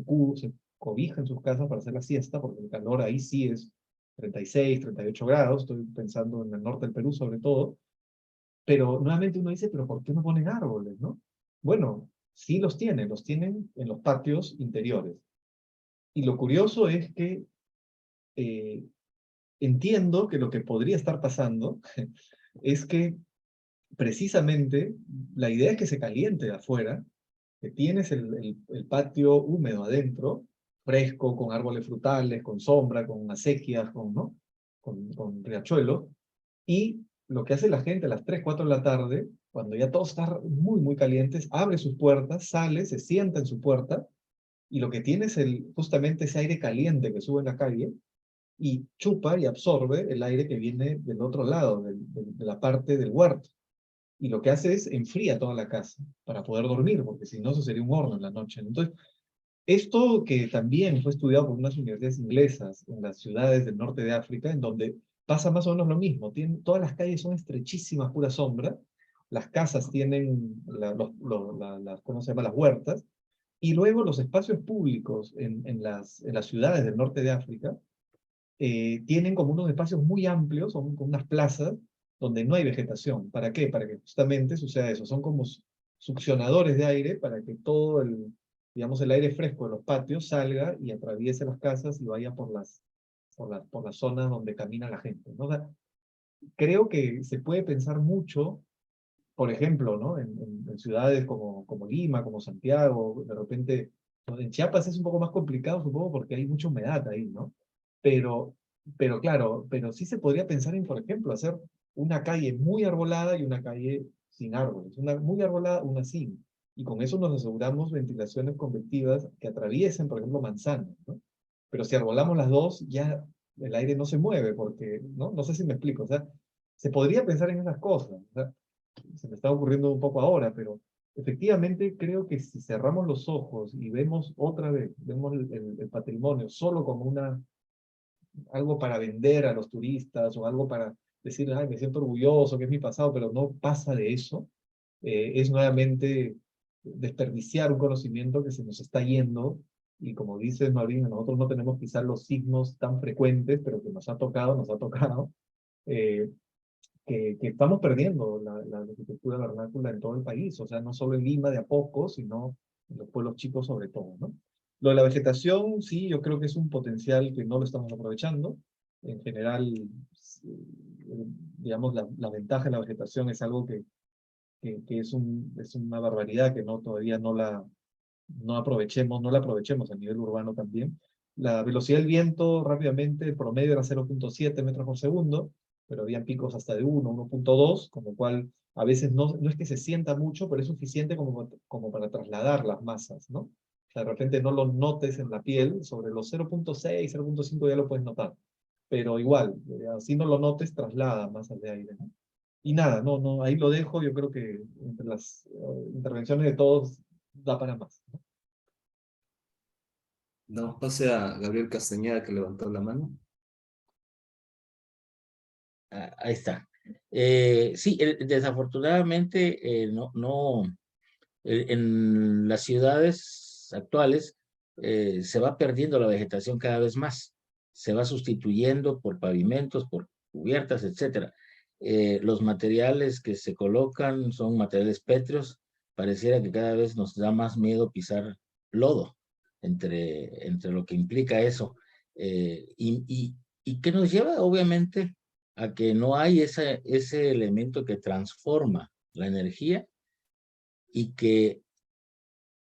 cobija en sus casas para hacer la siesta, porque el calor ahí sí es 36, 38 grados, estoy pensando en el norte del Perú sobre todo, pero nuevamente uno dice, pero ¿por qué no ponen árboles, no? Bueno, sí los tienen en los patios interiores. Y lo curioso es que eh, entiendo que lo que podría estar pasando es que precisamente la idea es que se caliente de afuera, que tienes el patio húmedo adentro, fresco, con árboles frutales, con sombra, con acequias, ¿no? con riachuelo, y lo que hace la gente a las 3, 4 de la tarde, cuando ya todo está muy, muy calientes, abre sus puertas, sale, se sienta en su puerta, y lo que tiene es justamente ese aire caliente que sube en la calle, y chupa y absorbe el aire que viene del otro lado, de la parte del huerto. Y lo que hace es enfría toda la casa para poder dormir, porque si no, eso sería un horno en la noche. Entonces, esto que también fue estudiado por unas universidades inglesas en las ciudades del norte de África, en donde pasa más o menos lo mismo. Todas las calles son estrechísimas, pura sombra. Las casas tienen ¿cómo se llama? Las huertas. Y luego los espacios públicos en las ciudades del norte de África tienen como unos espacios muy amplios, son como unas plazas donde no hay vegetación. ¿Para qué? Para que justamente suceda eso. Son como succionadores de aire para que todo digamos, el aire fresco de los patios salga y atraviese las casas y vaya por las zonas donde camina la gente, ¿no? O sea, creo que se puede pensar mucho, por ejemplo, ¿no? En ciudades como Lima, como Santiago, de repente, ¿no? En Chiapas es un poco más complicado, supongo, porque hay mucha humedad ahí, ¿no? Pero, pero claro, pero sí se podría pensar en, por ejemplo, hacer una calle muy arbolada y una calle sin árboles. Una muy arbolada, una sin. Y con eso nos aseguramos ventilaciones convectivas que atraviesen, por ejemplo, manzanas, ¿no? Pero si arbolamos las dos, ya el aire no se mueve, porque, ¿no? No sé si me explico. O sea, se podría pensar en esas cosas. O sea, se me está ocurriendo un poco ahora, pero efectivamente creo que si cerramos los ojos y vemos otra vez, vemos el patrimonio solo como algo para vender a los turistas o algo para decir, ay, me siento orgulloso, que es mi pasado, pero no pasa de eso, es nuevamente desperdiciar un conocimiento que se nos está yendo. Y como dices, Martín, nosotros no tenemos quizás los signos tan frecuentes, pero que nos ha tocado, eh, que estamos perdiendo la arquitectura vernácula en todo el país, o sea, no solo en Lima de a poco, sino en los pueblos chicos sobre todo, ¿no? Lo de la vegetación, sí, yo creo que es un potencial que no lo estamos aprovechando. En general, digamos, la ventaja de la vegetación es algo que es una barbaridad que todavía no la aprovechemos a nivel urbano también. La velocidad del viento rápidamente, el promedio era 0.7 metros por segundo, pero había picos hasta de 1.2, con lo cual a veces no es que se sienta mucho, pero es suficiente como para trasladar las masas, ¿no? O sea, de repente no lo notes en la piel, sobre los 0.6, 0.5 ya lo puedes notar, pero igual, así no lo notes, traslada masas de aire, ¿no? Y nada, ahí lo dejo, yo creo que entre las intervenciones de todos da para más, ¿no? Damos pase a Gabriel Castañeda, que levantó la mano. Ahí está. Sí, desafortunadamente en las ciudades actuales se va perdiendo la vegetación cada vez más. Se va sustituyendo por pavimentos, por cubiertas, etc. Los materiales que se colocan son materiales pétreos. Pareciera que cada vez nos da más miedo pisar lodo entre lo que implica eso. Y que nos lleva, obviamente, a que no hay ese elemento que transforma la energía y que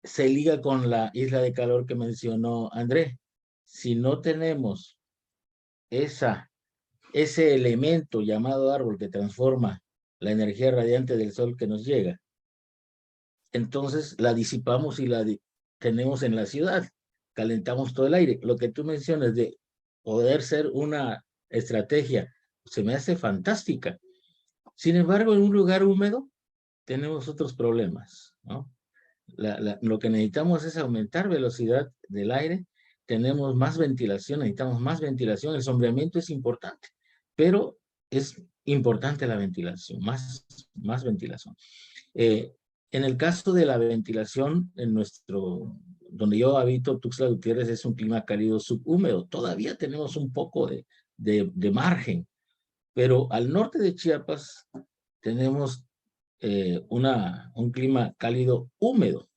se liga con la isla de calor que mencionó André. Si no tenemos ese elemento llamado árbol que transforma la energía radiante del sol que nos llega, entonces la disipamos y tenemos en la ciudad, calentamos todo el aire. Lo que tú mencionas de poder ser una estrategia se me hace fantástica. Sin embargo, en un lugar húmedo tenemos otros problemas, ¿no? Lo que necesitamos es aumentar velocidad del aire, tenemos más ventilación, necesitamos más ventilación, el sombreamiento es importante, pero es importante la ventilación, más ventilación. En el caso de la ventilación, en nuestro donde yo habito, Tuxtla Gutiérrez, es un clima cálido subhúmedo. Todavía tenemos un poco de margen, pero al norte de Chiapas tenemos un clima cálido húmedo,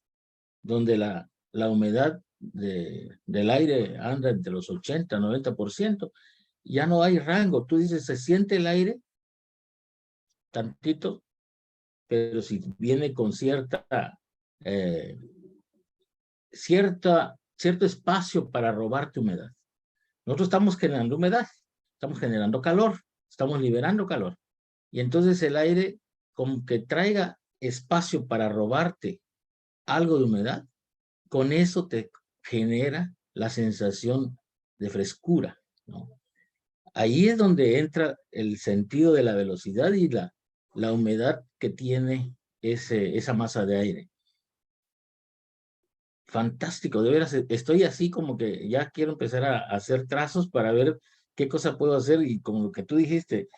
donde la humedad del aire anda entre los 80 y 90%. Ya no hay rango. Tú dices, se siente el aire tantito, pero si viene con cierto espacio para robarte humedad. Nosotros estamos generando humedad, estamos generando calor, estamos liberando calor. Y entonces el aire, como que traiga espacio para robarte algo de humedad, con eso te genera la sensación de frescura, ¿no? Ahí es donde entra el sentido de la velocidad y la humedad que tiene esa masa de aire. Fantástico, de veras, estoy así como que ya quiero empezar a hacer trazos para ver qué cosa puedo hacer, y como lo que tú dijiste,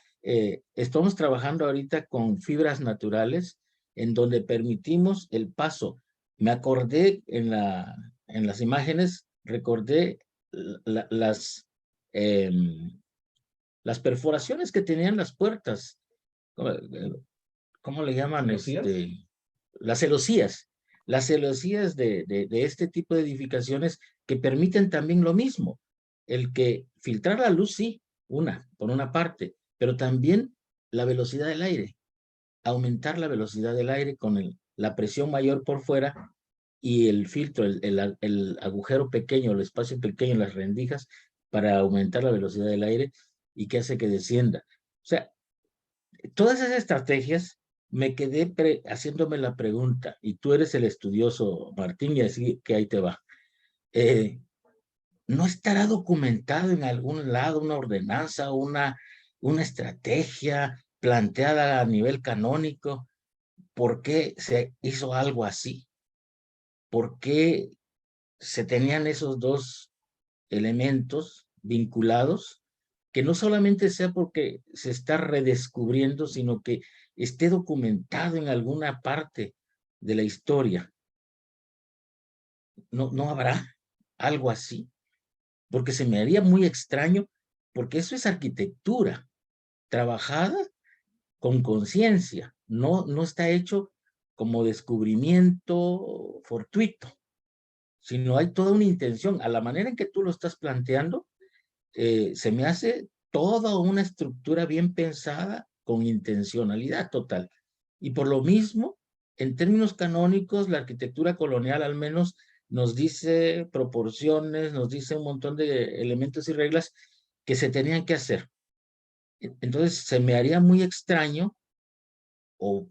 estamos trabajando ahorita con fibras naturales en donde permitimos el paso. Me acordé en las imágenes, recordé las perforaciones que tenían las puertas. ¿Cómo le llaman? ¿Celosías? Las celosías. Las celosías de este tipo de edificaciones que permiten también lo mismo. El que filtrar la luz, sí, por una parte, pero también la velocidad del aire. Aumentar la velocidad del aire con la presión mayor por fuera y el filtro, el agujero pequeño, el espacio pequeño en las rendijas para aumentar la velocidad del aire y que hace que descienda. O sea, todas esas estrategias me quedé haciéndome la pregunta, y tú eres el estudioso, Martín, y así que ahí te va. ¿No estará documentado en algún lado una ordenanza, una estrategia planteada a nivel canónico? ¿Por qué se hizo algo así? ¿Por qué se tenían esos dos elementos vinculados? Que no solamente sea porque se está redescubriendo, sino que esté documentado en alguna parte de la historia. ¿No habrá algo así? Porque se me haría muy extraño, porque eso es arquitectura trabajada con conciencia, no está hecho como descubrimiento fortuito, sino hay toda una intención. A la manera en que tú lo estás planteando, se me hace toda una estructura bien pensada con intencionalidad total. Y por lo mismo, en términos canónicos, la arquitectura colonial al menos nos dice proporciones, nos dice un montón de elementos y reglas que se tenían que hacer. Entonces, se me haría muy extraño, o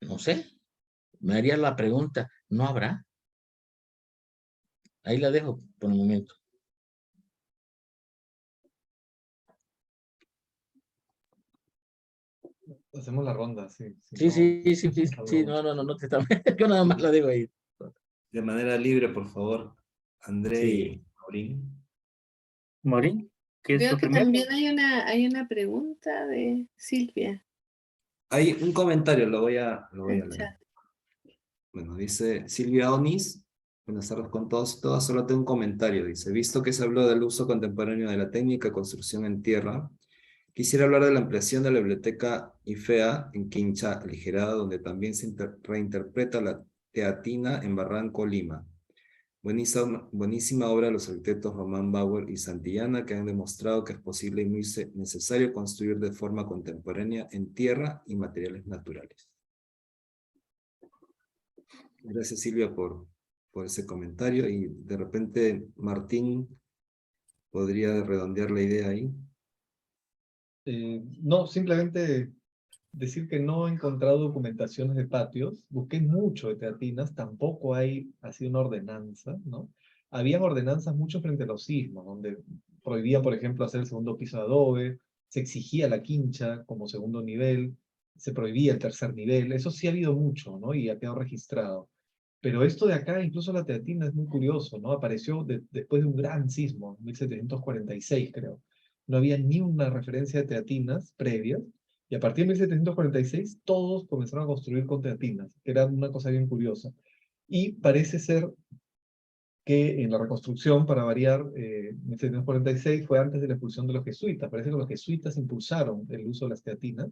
no sé, me haría la pregunta, ¿no habrá? Ahí la dejo por el momento. Hacemos la ronda, sí. Sí, no te está. Yo nada más la dejo ahí. De manera libre, por favor, André Sí. y Maurín. Morín, ¿qué es Veo lo que primero? también hay una pregunta de Silvia Hay un comentario, lo voy a en leer. el chat. Bueno, dice Silvia Onis, buenas tardes con todos y todas, solo tengo un comentario, dice, visto que se habló del uso contemporáneo de la técnica de construcción en tierra, quisiera hablar de la ampliación de la biblioteca IFEA en Quincha Aligerada, donde también se reinterpreta la teatina en Barranco, Lima. Buenísima obra de los arquitectos Román Bauer y Santillana, que han demostrado que es posible y muy necesario construir de forma contemporánea en tierra y materiales naturales. Gracias, Silvia, por ese comentario. Y de repente, Martín, ¿podría redondear la idea ahí? No, simplemente decir que no he encontrado documentaciones de patios, busqué mucho de teatinas, tampoco hay así una ordenanza, ¿no? Habían ordenanzas mucho frente a los sismos, donde prohibían, por ejemplo, hacer el segundo piso de adobe, se exigía la quincha como segundo nivel, se prohibía el tercer nivel, eso sí ha habido mucho, ¿no? Y ha quedado registrado. Pero esto de acá, incluso la teatina, es muy curioso, ¿no? Apareció después de un gran sismo, 1746 creo. No había ni una referencia de teatinas previas, y a partir de 1746 todos comenzaron a construir con teatinas, que era una cosa bien curiosa. Y parece ser que en la reconstrucción, para variar, en 1746 fue antes de la expulsión de los jesuitas. Parece que los jesuitas impulsaron el uso de las teatinas,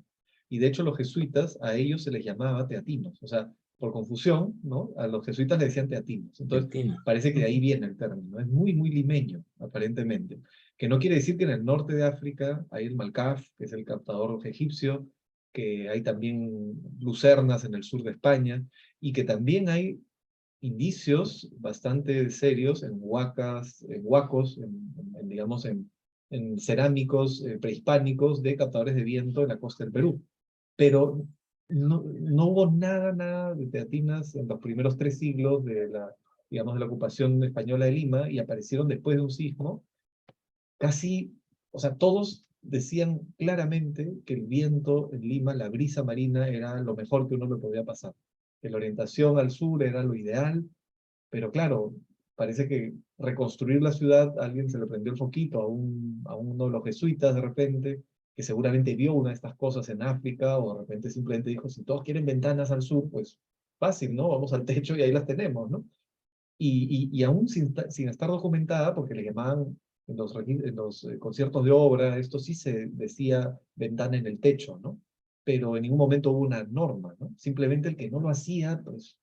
y de hecho los jesuitas, a ellos se les llamaba teatinos, o sea, por confusión, ¿no? A los jesuitas le decían teatinos. Entonces, Teatino. parece que de ahí viene el término. Es muy, muy limeño, aparentemente. Que no quiere decir que en el norte de África hay el Malcaf, que es el captador egipcio, que hay también lucernas en el sur de España, y que también hay indicios bastante serios en huacas, en huacos, digamos, en cerámicos prehispánicos de captadores de viento en la costa del Perú. Pero no hubo nada de teatinas en los primeros 3 siglos de la, digamos, de la ocupación española de Lima, y aparecieron después de un sismo. Casi, o sea, todos decían claramente que el viento en Lima, la brisa marina, era lo mejor que uno le podía pasar. Que la orientación al sur era lo ideal, pero claro, parece que reconstruir la ciudad, a alguien se le prendió el foquito, a uno de los jesuitas de repente, que seguramente vio una de estas cosas en África, o de repente simplemente dijo, si todos quieren ventanas al sur, pues fácil, ¿no? Vamos al techo y ahí las tenemos, ¿no? Y aún sin estar documentada, porque le llamaban en los conciertos de obra, esto sí se decía ventana en el techo, ¿no? Pero en ningún momento hubo una norma, ¿no? Simplemente el que no lo hacía, pues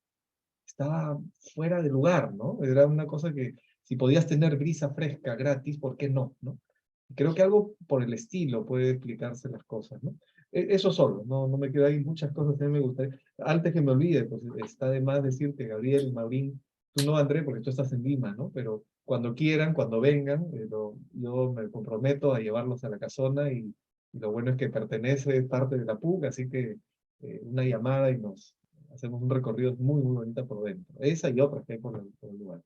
estaba fuera de lugar, ¿no? Era una cosa que si podías tener brisa fresca gratis, ¿por qué no? ¿No? Creo que algo por el estilo puede explicarse las cosas, ¿no? Eso solo, no me quedo ahí, muchas cosas que me gustaría. Antes que me olvide, pues está de más decirte, Gabriel, Maurín, tú no, André, porque tú estás en Lima, ¿no? Pero cuando quieran, cuando vengan, yo me comprometo a llevarlos a la casona, y lo bueno es que pertenece, es parte de la PUC, así que una llamada y nos hacemos un recorrido muy, muy bonito por dentro. Esa y otras que hay por el lugar.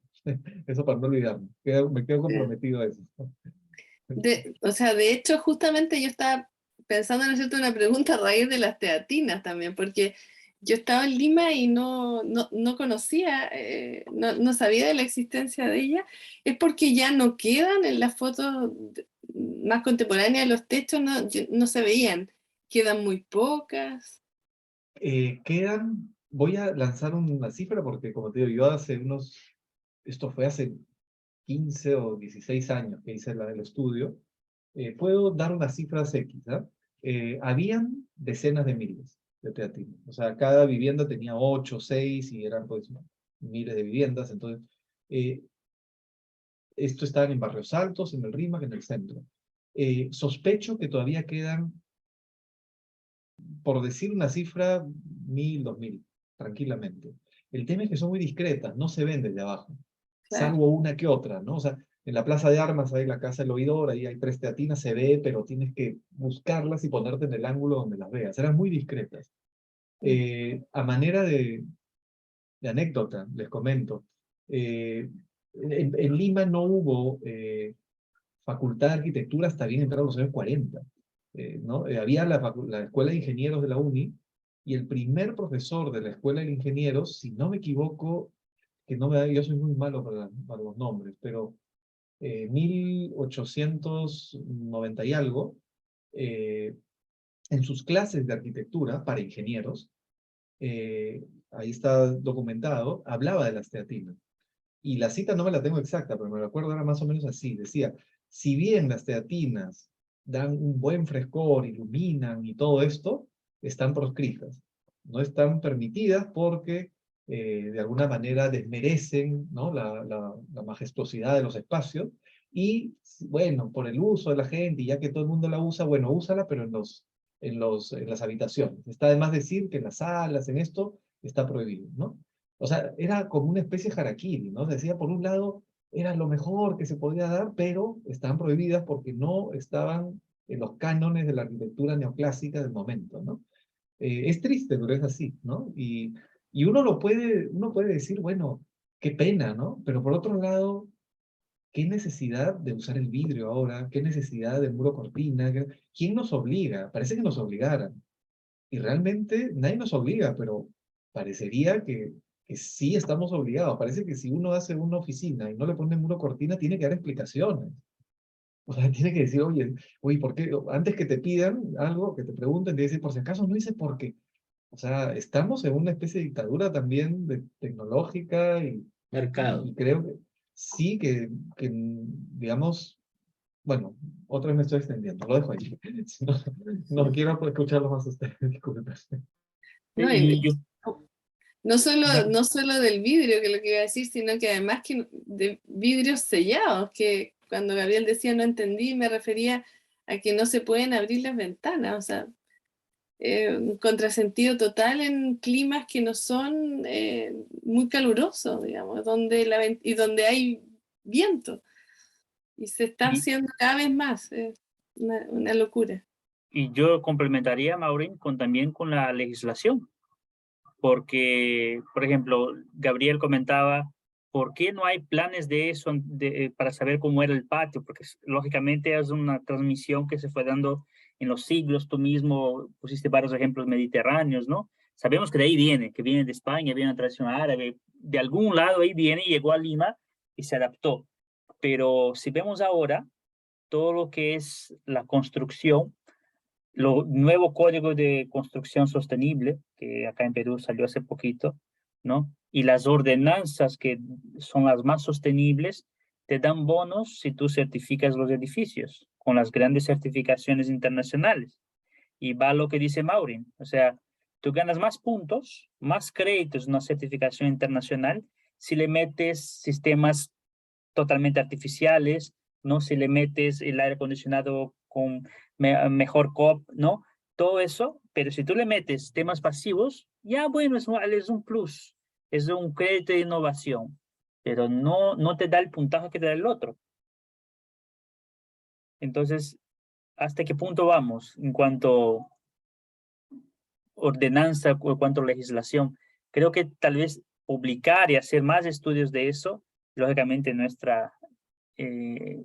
Eso para no olvidarme. Me quedo comprometido a eso. O sea, de hecho, justamente yo estaba pensando en hacerte una pregunta a raíz de las teatinas también, porque yo estaba en Lima y no conocía, no sabía de la existencia de ella. Es porque ya no quedan en las fotos más contemporáneas de los techos, no se veían, quedan muy pocas. Voy a lanzar una cifra porque, como te digo, esto fue hace 15 o 16 años que hice el estudio. Puedo dar unas cifras X, ¿ah? Habían decenas de miles de teatinos. O sea, cada vivienda tenía 8, 6 y eran pues miles de viviendas. Entonces, esto estaban en Barrios Altos, en el Rímac, en el centro. Sospecho que todavía quedan, por decir una cifra, 1000, 2000, tranquilamente. El tema es que son muy discretas, no se ven desde abajo, Claro. salvo una que otra, ¿no? O sea, en la Plaza de Armas hay la Casa del Oidor, ahí hay 3 teatinas, se ve, pero tienes que buscarlas y ponerte en el ángulo donde las veas. Eran muy discretas. A manera de anécdota, les comento, en Lima no hubo facultad de arquitectura hasta bien entrados los años 40. ¿No? Había la Escuela de Ingenieros de la UNI, y el primer profesor de la Escuela de Ingenieros, si no me equivoco, yo soy muy malo para los nombres, pero 1890 y algo, en sus clases de arquitectura para ingenieros, ahí está documentado, hablaba de las teatinas. Y la cita no me la tengo exacta, pero me recuerdo era más o menos así. Decía, si bien las teatinas dan un buen frescor, iluminan y todo esto, están proscritas. No están permitidas porque de alguna manera desmerecen, ¿no? la majestuosidad de los espacios. Y bueno, por el uso de la gente, y ya que todo el mundo la usa, bueno, úsala, pero en las habitaciones. Está además decir que en las salas, en esto, está prohibido, ¿no? O sea, era como una especie de harakiri, ¿no? Decía, por un lado, era lo mejor que se podía dar, pero estaban prohibidas porque no estaban en los cánones de la arquitectura neoclásica del momento, ¿no? Es triste, pero es así, ¿no? Y uno puede decir, bueno, qué pena, ¿no? Pero por otro lado, qué necesidad de usar el vidrio ahora, qué necesidad del muro cortina, ¿quién nos obliga? Parece que nos obligaran. Y realmente nadie nos obliga, pero parecería que sí estamos obligados. Parece que si uno hace una oficina y no le pone muro cortina, tiene que dar explicaciones. O sea, tiene que decir, oye, ¿por qué? Antes que te pidan algo, que te pregunten, te dicen, por si acaso no hice por qué. O sea, estamos en una especie de dictadura también tecnológica, y Mercado. creo que sí que, digamos, bueno, otra vez me estoy extendiendo, lo dejo ahí. Si no, no quiero escucharlo más a ustedes, disculpen. No, Y yo, no solo del vidrio, que es lo que iba a decir, sino que además que de vidrios sellados, que cuando Gabriel decía no entendí, me refería a que no se pueden abrir las ventanas, o sea, un contrasentido total en climas que no son muy calurosos, digamos, y donde hay viento, y se está y, haciendo cada vez más, una locura. y yo complementaría, Maureen, también con la legislación, porque, por ejemplo, Gabriel comentaba, ¿por qué no hay planes de eso para saber cómo era el patio? Porque lógicamente es una transmisión que se fue dando en los siglos. Tú mismo pusiste varios ejemplos mediterráneos, ¿no? Sabemos que de ahí viene, que viene de España, viene la tradición árabe, de algún lado ahí viene y llegó a Lima y se adaptó. Pero si vemos ahora todo lo que es la construcción, lo nuevo código de construcción sostenible, que acá en Perú salió hace poquito, ¿no? Y las ordenanzas que son las más sostenibles, te dan bonos si tú certificas los edificios con las grandes certificaciones internacionales. Y va lo que dice Maureen, o sea, tú ganas más puntos, más créditos en una certificación internacional si le metes sistemas totalmente artificiales, ¿no? Si le metes el aire acondicionado con mejor COP, ¿no? Todo eso, pero si tú le metes temas pasivos, ya bueno, es un plus, es un crédito de innovación, pero no te da el puntaje que te da el otro. Entonces, ¿hasta qué punto vamos en cuanto ordenanza o en cuanto a legislación? Creo que tal vez publicar y hacer más estudios de eso, lógicamente nuestra eh,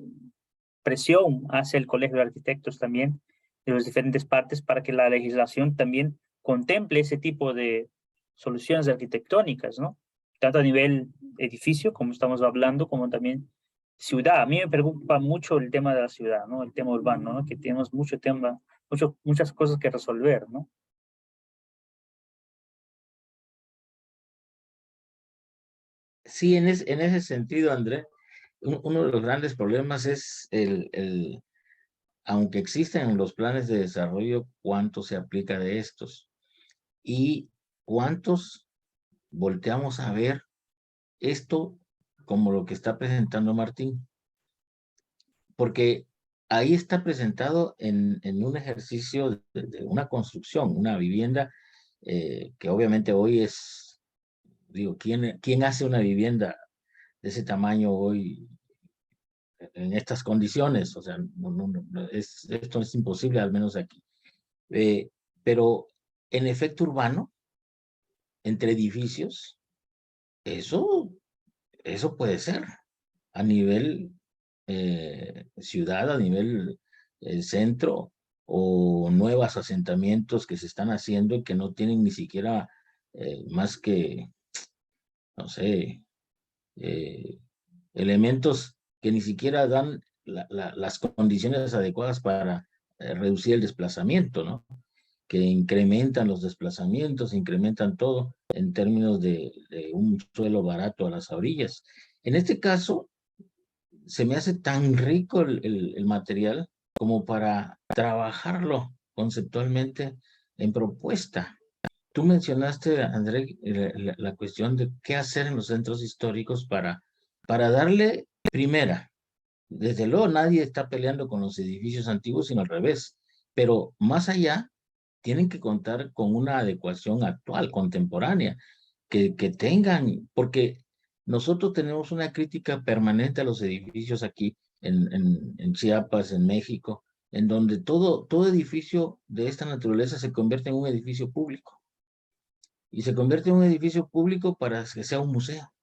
presión hacia el Colegio de Arquitectos también, de las diferentes partes, para que la legislación también contemple ese tipo de soluciones arquitectónicas, ¿no? Tanto a nivel edificio, como estamos hablando, como también ciudad. A mí me preocupa mucho el tema de la ciudad, ¿no? El tema urbano, ¿no? Que tenemos muchas cosas que resolver, ¿no? Sí, en ese sentido, André, uno de los grandes problemas es aunque existen los planes de desarrollo, cuánto se aplica de estos y cuántos volteamos a ver esto como lo que está presentando Martín, porque ahí está presentado en un ejercicio de una construcción, una vivienda, que obviamente hoy es, digo, ¿quién hace una vivienda de ese tamaño hoy en estas condiciones? O sea, esto es imposible, al menos aquí. Pero en efecto urbano, entre edificios, eso, eso puede ser a nivel ciudad, a nivel centro, o nuevos asentamientos que se están haciendo y que no tienen ni siquiera más que, no sé, eh, elementos que ni siquiera dan las condiciones adecuadas para reducir el desplazamiento, ¿no? Que incrementan los desplazamientos, incrementan todo en términos de un suelo barato a las orillas. En este caso, se me hace tan rico el material como para trabajarlo conceptualmente en propuesta. Tú mencionaste, André, la cuestión de qué hacer en los centros históricos para darle primera. Desde luego nadie está peleando con los edificios antiguos, sino al revés. Pero más allá, tienen que contar con una adecuación actual, contemporánea, que tengan, porque nosotros tenemos una crítica permanente a los edificios aquí en Chiapas, en México, en donde todo edificio de esta naturaleza se convierte en un edificio público. Y se convierte en un edificio público para que sea un museo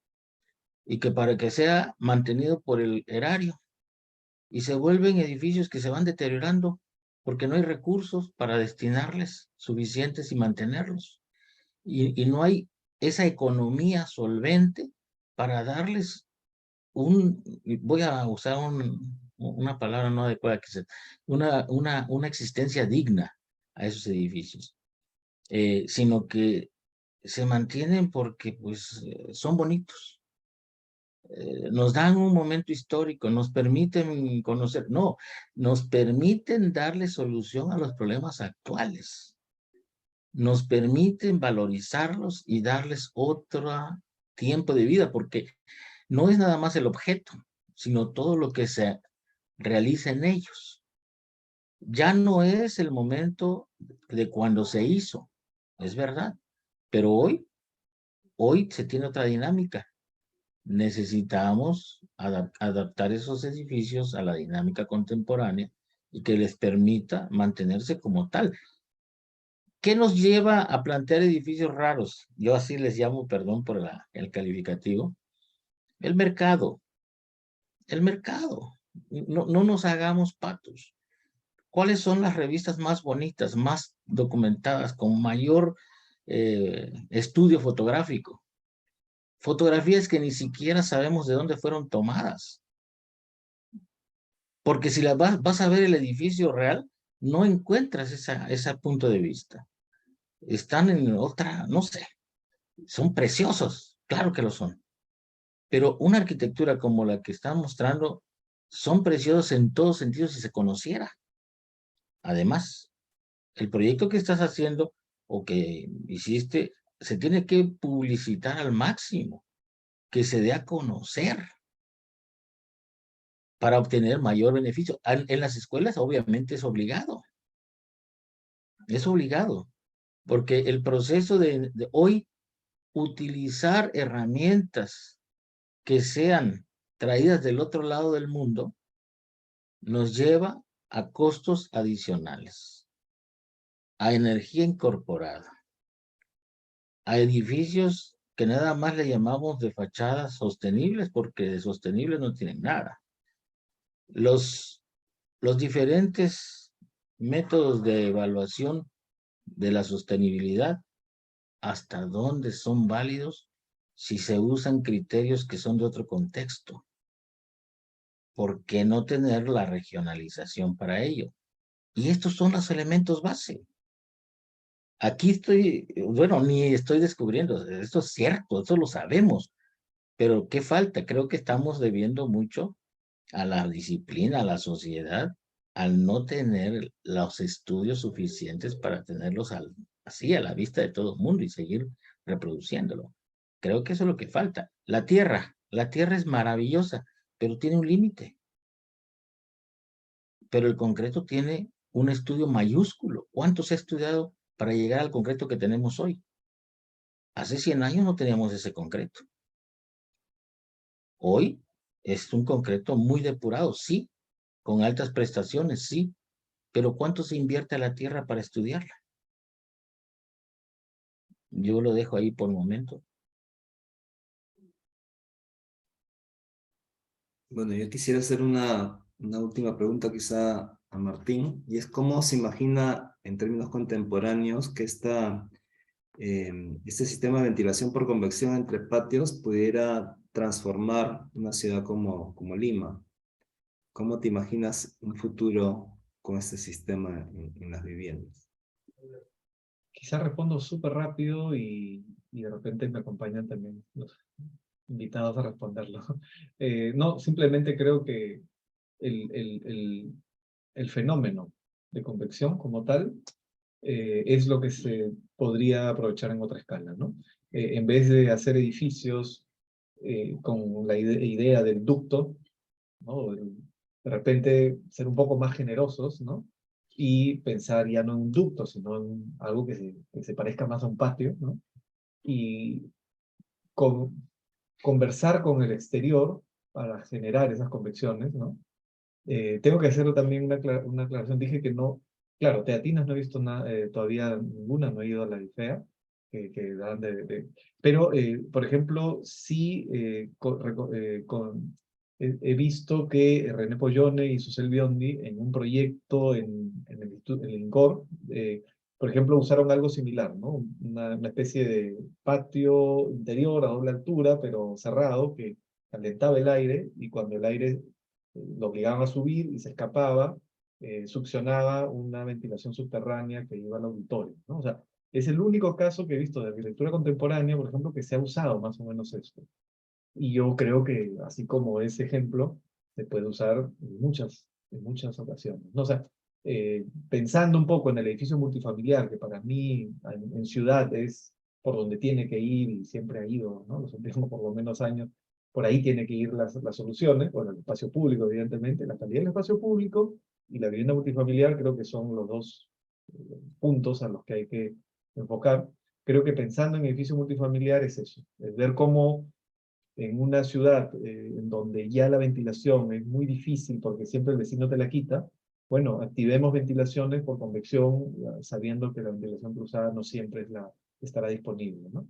y que para que sea mantenido por el erario. Y se vuelven edificios que se van deteriorando porque no hay recursos para destinarles suficientes y mantenerlos. Y no hay esa economía solvente para darles voy a usar una palabra no adecuada, una existencia digna a esos edificios, sino que se mantienen porque pues son bonitos. nos dan un momento histórico, nos permiten conocer, no, nos permiten darle solución a los problemas actuales, nos permiten valorizarlos y darles otro tiempo de vida, porque no es nada más el objeto, sino todo lo que se realiza en ellos. Ya no es el momento de cuando se hizo, es verdad, pero hoy se tiene otra dinámica. Necesitamos adaptar esos edificios a la dinámica contemporánea y que les permita mantenerse como tal. ¿Qué nos lleva a plantear edificios raros? Yo así les llamo, perdón por el calificativo. El mercado. El mercado. No nos hagamos patos. ¿Cuáles son las revistas más bonitas, más documentadas, con mayor estudio fotográfico? Fotografías que ni siquiera sabemos de dónde fueron tomadas. Porque si vas a ver el edificio real, no encuentras ese punto de vista. Están en otra, no sé, son preciosos, claro que lo son. Pero una arquitectura como la que están mostrando, son preciosos en todos sentidos si se conociera. Además, el proyecto que estás haciendo o que hiciste, se tiene que publicitar al máximo, que se dé a conocer para obtener mayor beneficio. En las escuelas, obviamente, es obligado. Es obligado, porque el proceso de hoy, utilizar herramientas que sean traídas del otro lado del mundo, nos lleva a costos adicionales, a energía incorporada, a edificios que nada más le llamamos de fachadas sostenibles, porque de sostenibles no tienen nada. Los diferentes métodos de evaluación de la sostenibilidad, ¿hasta dónde son válidos si se usan criterios que son de otro contexto? ¿Por qué no tener la regionalización para ello? Y estos son los elementos base. Aquí estoy, bueno, ni estoy descubriendo, esto es cierto, esto lo sabemos, pero ¿qué falta? Creo que estamos debiendo mucho a la disciplina, a la sociedad, al no tener los estudios suficientes para tenerlos así a la vista de todo el mundo y seguir reproduciéndolo. Creo que eso es lo que falta. La tierra es maravillosa, pero tiene un límite. Pero el concreto tiene un estudio mayúsculo. ¿Cuánto se ha estudiado para llegar al concreto que tenemos hoy? Hace 100 años no teníamos ese concreto. Hoy es un concreto muy depurado, sí, con altas prestaciones, sí, pero ¿cuánto se invierte a la tierra para estudiarla? Yo lo dejo ahí por el momento. Bueno, yo quisiera hacer una última pregunta quizá a Martín, y es cómo se imagina en términos contemporáneos que este sistema de ventilación por convección entre patios pudiera transformar una ciudad como Lima. ¿Cómo te imaginas un futuro con este sistema en las viviendas? Quizá respondo súper rápido y de repente me acompañan también los invitados a responderlo. No, simplemente creo que el fenómeno de convección como tal es lo que se podría aprovechar en otra escala, ¿no? En vez de hacer edificios con la idea del ducto, ¿no? De repente ser un poco más generosos, ¿no? Y pensar ya no en un ducto, sino en algo que se parezca más a un patio, ¿no? Y conversar con el exterior para generar esas convecciones, ¿no? Tengo que hacer también una aclaración. Dije que no, claro, teatinas no he visto todavía ninguna, no he ido a la IFEA, que dan pero, por ejemplo, sí he visto que René Pollone y Susel Biondi en un proyecto en el INCOR, por ejemplo, usaron algo similar, ¿no? Una especie de patio interior a doble altura, pero cerrado, que calentaba el aire, y cuando el aire lo obligaban a subir y se escapaba, succionaba una ventilación subterránea que iba al auditorio, ¿no? O sea, es el único caso que he visto de arquitectura contemporánea, por ejemplo, que se ha usado más o menos esto. Y yo creo que así como ese ejemplo se puede usar en muchas ocasiones, ¿no? O sea, pensando un poco en el edificio multifamiliar, que para mí en ciudad es por donde tiene que ir y siempre ha ido, ¿no? Los últimos por lo menos años, por ahí tiene que ir las soluciones, bueno, el espacio público, evidentemente, la calidad del espacio público y la vivienda multifamiliar creo que son los dos puntos a los que hay que enfocar. Creo que pensando en edificio multifamiliar es eso, es ver cómo en una ciudad en donde ya la ventilación es muy difícil porque siempre el vecino te la quita, bueno, activemos ventilaciones por convección, sabiendo que la ventilación cruzada no siempre estará disponible, ¿no?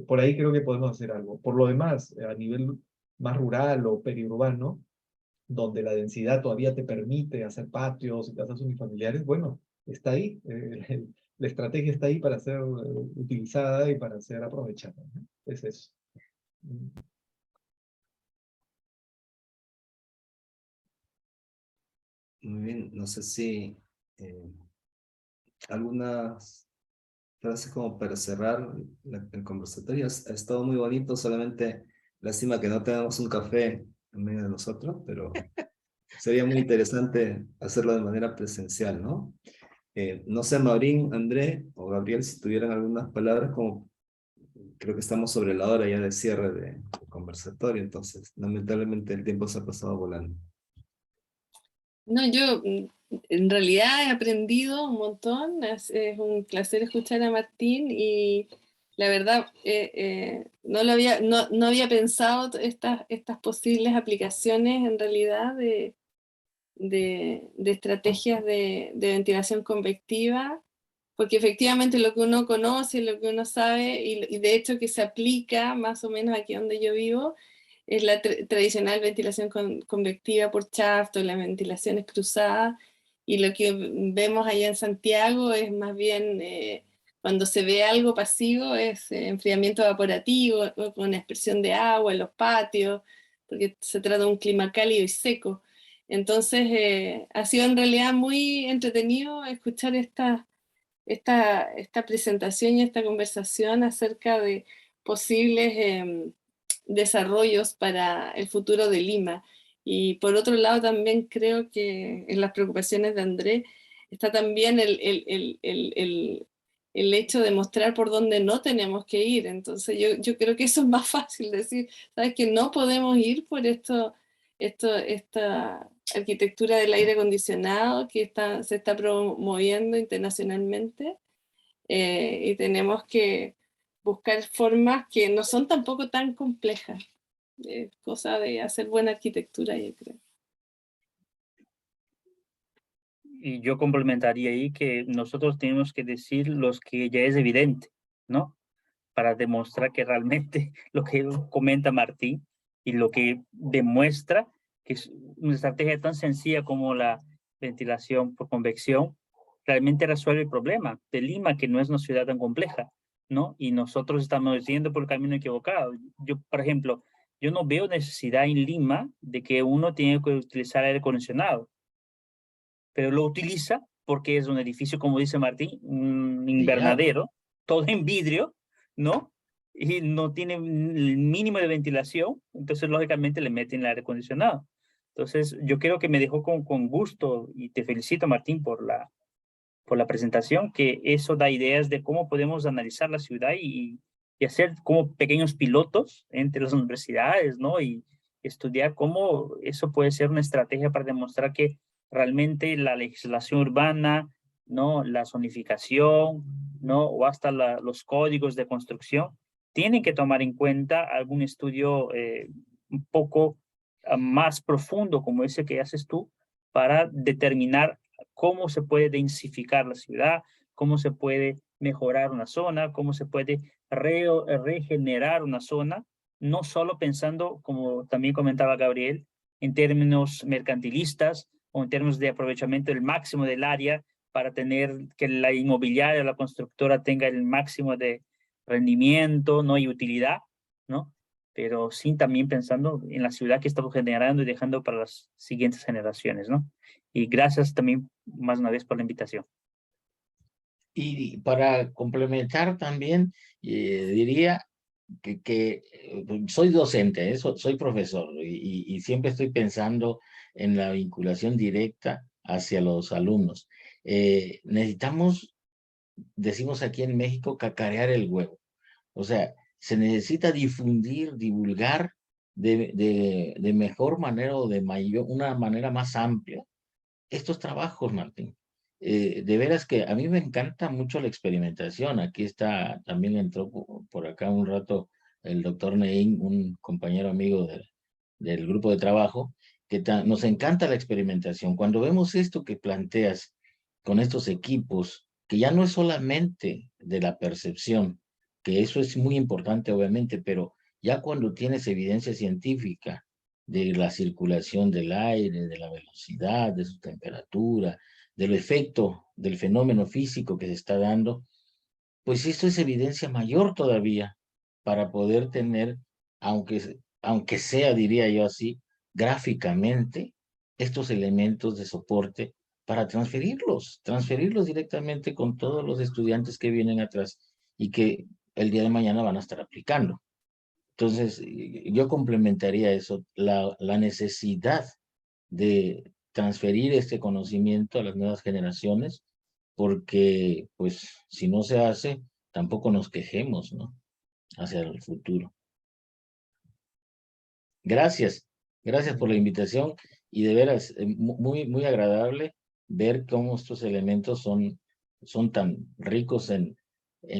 Por ahí creo que podemos hacer algo. Por lo demás, a nivel más rural o periurbano, donde la densidad todavía te permite hacer patios y casas unifamiliares, bueno, está ahí. La estrategia está ahí para ser utilizada y para ser aprovechada, ¿no? Es eso. Muy bien, no sé si eh, algunas frases como para cerrar el conversatorio. Ha estado muy bonito, solamente lástima que no tenemos un café en medio de nosotros, pero sería muy interesante hacerlo de manera presencial, ¿no? No sé, Maurín, André o Gabriel, si tuvieran algunas palabras, como creo que estamos sobre la hora ya de cierre de conversatorio, entonces lamentablemente el tiempo se ha pasado volando. No, yo en realidad he aprendido un montón, es un placer escuchar a Martín y la verdad no había pensado estas posibles aplicaciones en realidad de estrategias de ventilación convectiva, porque efectivamente lo que uno conoce, lo que uno sabe y de hecho que se aplica más o menos aquí donde yo vivo, es la tradicional ventilación convectiva por shaft o las ventilaciones cruzadas, y lo que vemos allá en Santiago es más bien, cuando se ve algo pasivo, es enfriamiento evaporativo, o con expresión de agua en los patios, porque se trata de un clima cálido y seco. Entonces, ha sido en realidad muy entretenido escuchar esta presentación y esta conversación acerca de posibles desarrollos para el futuro de Lima. Y por otro lado, también creo que en las preocupaciones de Andrés está también el hecho de mostrar por dónde no tenemos que ir. Entonces yo creo que eso es más fácil decir, ¿sabes? Que no podemos ir por esta arquitectura del aire acondicionado que se está promoviendo internacionalmente, y tenemos que buscar formas que no son tampoco tan complejas. Es cosa de hacer buena arquitectura, yo creo. Y yo complementaría ahí que nosotros tenemos que decir los que ya es evidente, ¿no? Para demostrar que realmente lo que comenta Martín y lo que demuestra que es una estrategia tan sencilla como la ventilación por convección realmente resuelve el problema de Lima, que no es una ciudad tan compleja, ¿no? Y nosotros estamos yendo por el camino equivocado. Yo, por ejemplo, yo no veo necesidad en Lima de que uno tenga que utilizar aire acondicionado, pero lo utiliza porque es un edificio, como dice Martín, un invernadero, todo en vidrio, ¿no? Y no tiene el mínimo de ventilación, entonces lógicamente le meten el aire acondicionado. Entonces yo creo que me dejó con gusto y te felicito, Martín, por la presentación, que eso da ideas de cómo podemos analizar la ciudad y hacer como pequeños pilotos entre las universidades, ¿no? Y estudiar cómo eso puede ser una estrategia para demostrar que realmente la legislación urbana, ¿no? La zonificación, ¿no? O hasta los códigos de construcción tienen que tomar en cuenta algún estudio un poco más profundo como ese que haces tú para determinar cómo se puede densificar la ciudad, cómo se puede mejorar una zona, cómo se puede regenerar una zona, no solo pensando, como también comentaba Gabriel, en términos mercantilistas o en términos de aprovechamiento del máximo del área para tener que la inmobiliaria o la constructora tenga el máximo de rendimiento, ¿no? Y utilidad, ¿no? Pero sí también pensando en la ciudad que estamos generando y dejando para las siguientes generaciones, ¿no? Y gracias también más una vez por la invitación. Y para complementar también, diría, soy docente, soy profesor y siempre estoy pensando en la vinculación directa hacia los alumnos. Necesitamos, decimos aquí en México, cacarear el huevo. O sea, se necesita difundir, divulgar de mejor manera o una manera más amplia estos trabajos, Martín. De veras que a mí me encanta mucho la experimentación. Aquí está, también entró por acá un rato el doctor Neín, un compañero amigo del grupo de trabajo, que nos encanta la experimentación. Cuando vemos esto que planteas con estos equipos, que ya no es solamente de la percepción, que eso es muy importante obviamente, pero ya cuando tienes evidencia científica de la circulación del aire, de la velocidad, de su temperatura, del efecto del fenómeno físico que se está dando, pues esto es evidencia mayor todavía para poder tener, aunque sea, diría yo así, gráficamente, estos elementos de soporte para transferirlos directamente con todos los estudiantes que vienen atrás y que el día de mañana van a estar aplicando. Entonces, yo complementaría eso, la necesidad de transferir este conocimiento a las nuevas generaciones, porque, pues, si no se hace, tampoco nos quejemos, ¿no? Hacia el futuro. Gracias por la invitación y de veras, muy agradable ver cómo estos elementos son tan ricos en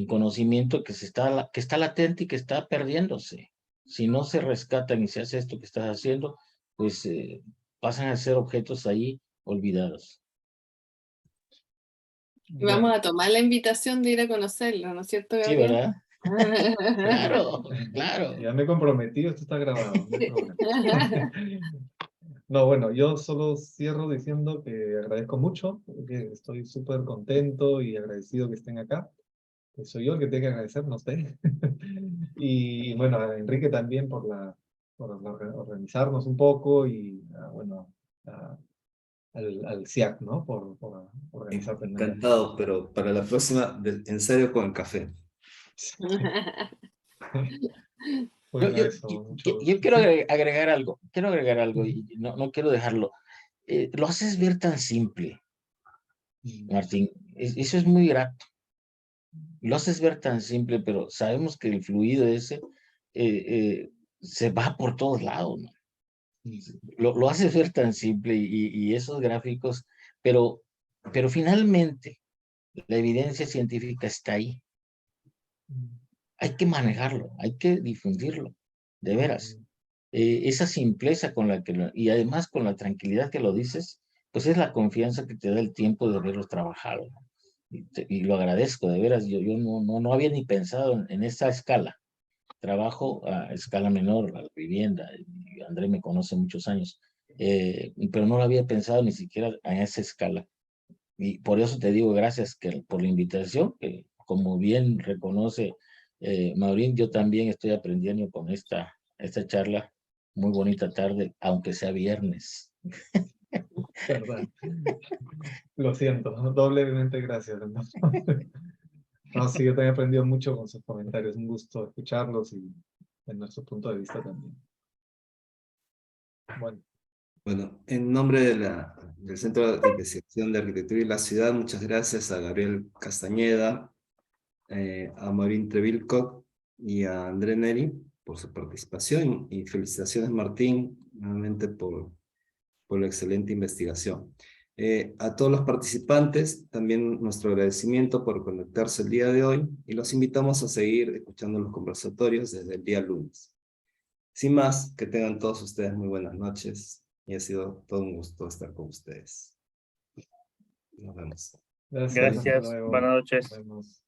conocimiento que está latente y que está perdiéndose. Si no se rescatan y se hace esto que estás haciendo, pues pasan a ser objetos ahí olvidados. Y vamos a tomar la invitación de ir a conocerlo, ¿no es cierto, Sí, Gabriel? ¿verdad? Claro. Ya me he comprometido, esto está grabado. No hay problema. No, bueno, yo solo cierro diciendo que agradezco mucho, que estoy súper contento y agradecido que estén acá. Que soy yo el que tengo que agradecer, no sé. Y bueno, a Enrique también por organizarnos un poco y bueno, al CIAC, ¿no? Por organizar también. Encantado, pero para la próxima, en serio con el café. Bueno, eso, mucho Yo gusto. quiero ¿Sí? agregar algo, y no quiero dejarlo. Lo haces ver tan simple, Martín. Eso es muy grato. Lo haces ver tan simple, pero sabemos que el fluido ese se va por todos lados, ¿no? Lo haces ver tan simple y esos gráficos, pero finalmente la evidencia científica está ahí. Hay que manejarlo, hay que difundirlo, de veras. Esa simpleza con la que, y además con la tranquilidad que lo dices, pues es la confianza que te da el tiempo de haberlos trabajado, ¿no? Y lo agradezco, de veras. Yo no había ni pensado en esa escala. Trabajo a escala menor, a la vivienda, y André me conoce muchos años, pero no lo había pensado ni siquiera en esa escala. Y por eso te digo gracias por la invitación, que como bien reconoce Maurín, yo también estoy aprendiendo con esta charla. Muy bonita tarde, aunque sea viernes. ¿Verdad? Lo siento, doblemente gracias. No, sí, yo también he aprendido mucho con sus comentarios. Un gusto escucharlos y en nuestro punto de vista también. Bueno. Bueno, en nombre del Centro de Investigación de Arquitectura y la Ciudad, muchas gracias a Gabriel Castañeda, a Maureen Trevilcock y a André Neri por su participación y felicitaciones, Martín, nuevamente por la excelente investigación. A todos los participantes, también nuestro agradecimiento por conectarse el día de hoy y los invitamos a seguir escuchando los conversatorios desde el día lunes. Sin más, que tengan todos ustedes muy buenas noches y ha sido todo un gusto estar con ustedes. Nos vemos. Gracias, hasta Gracias, luego. buenas Nos noches. vemos.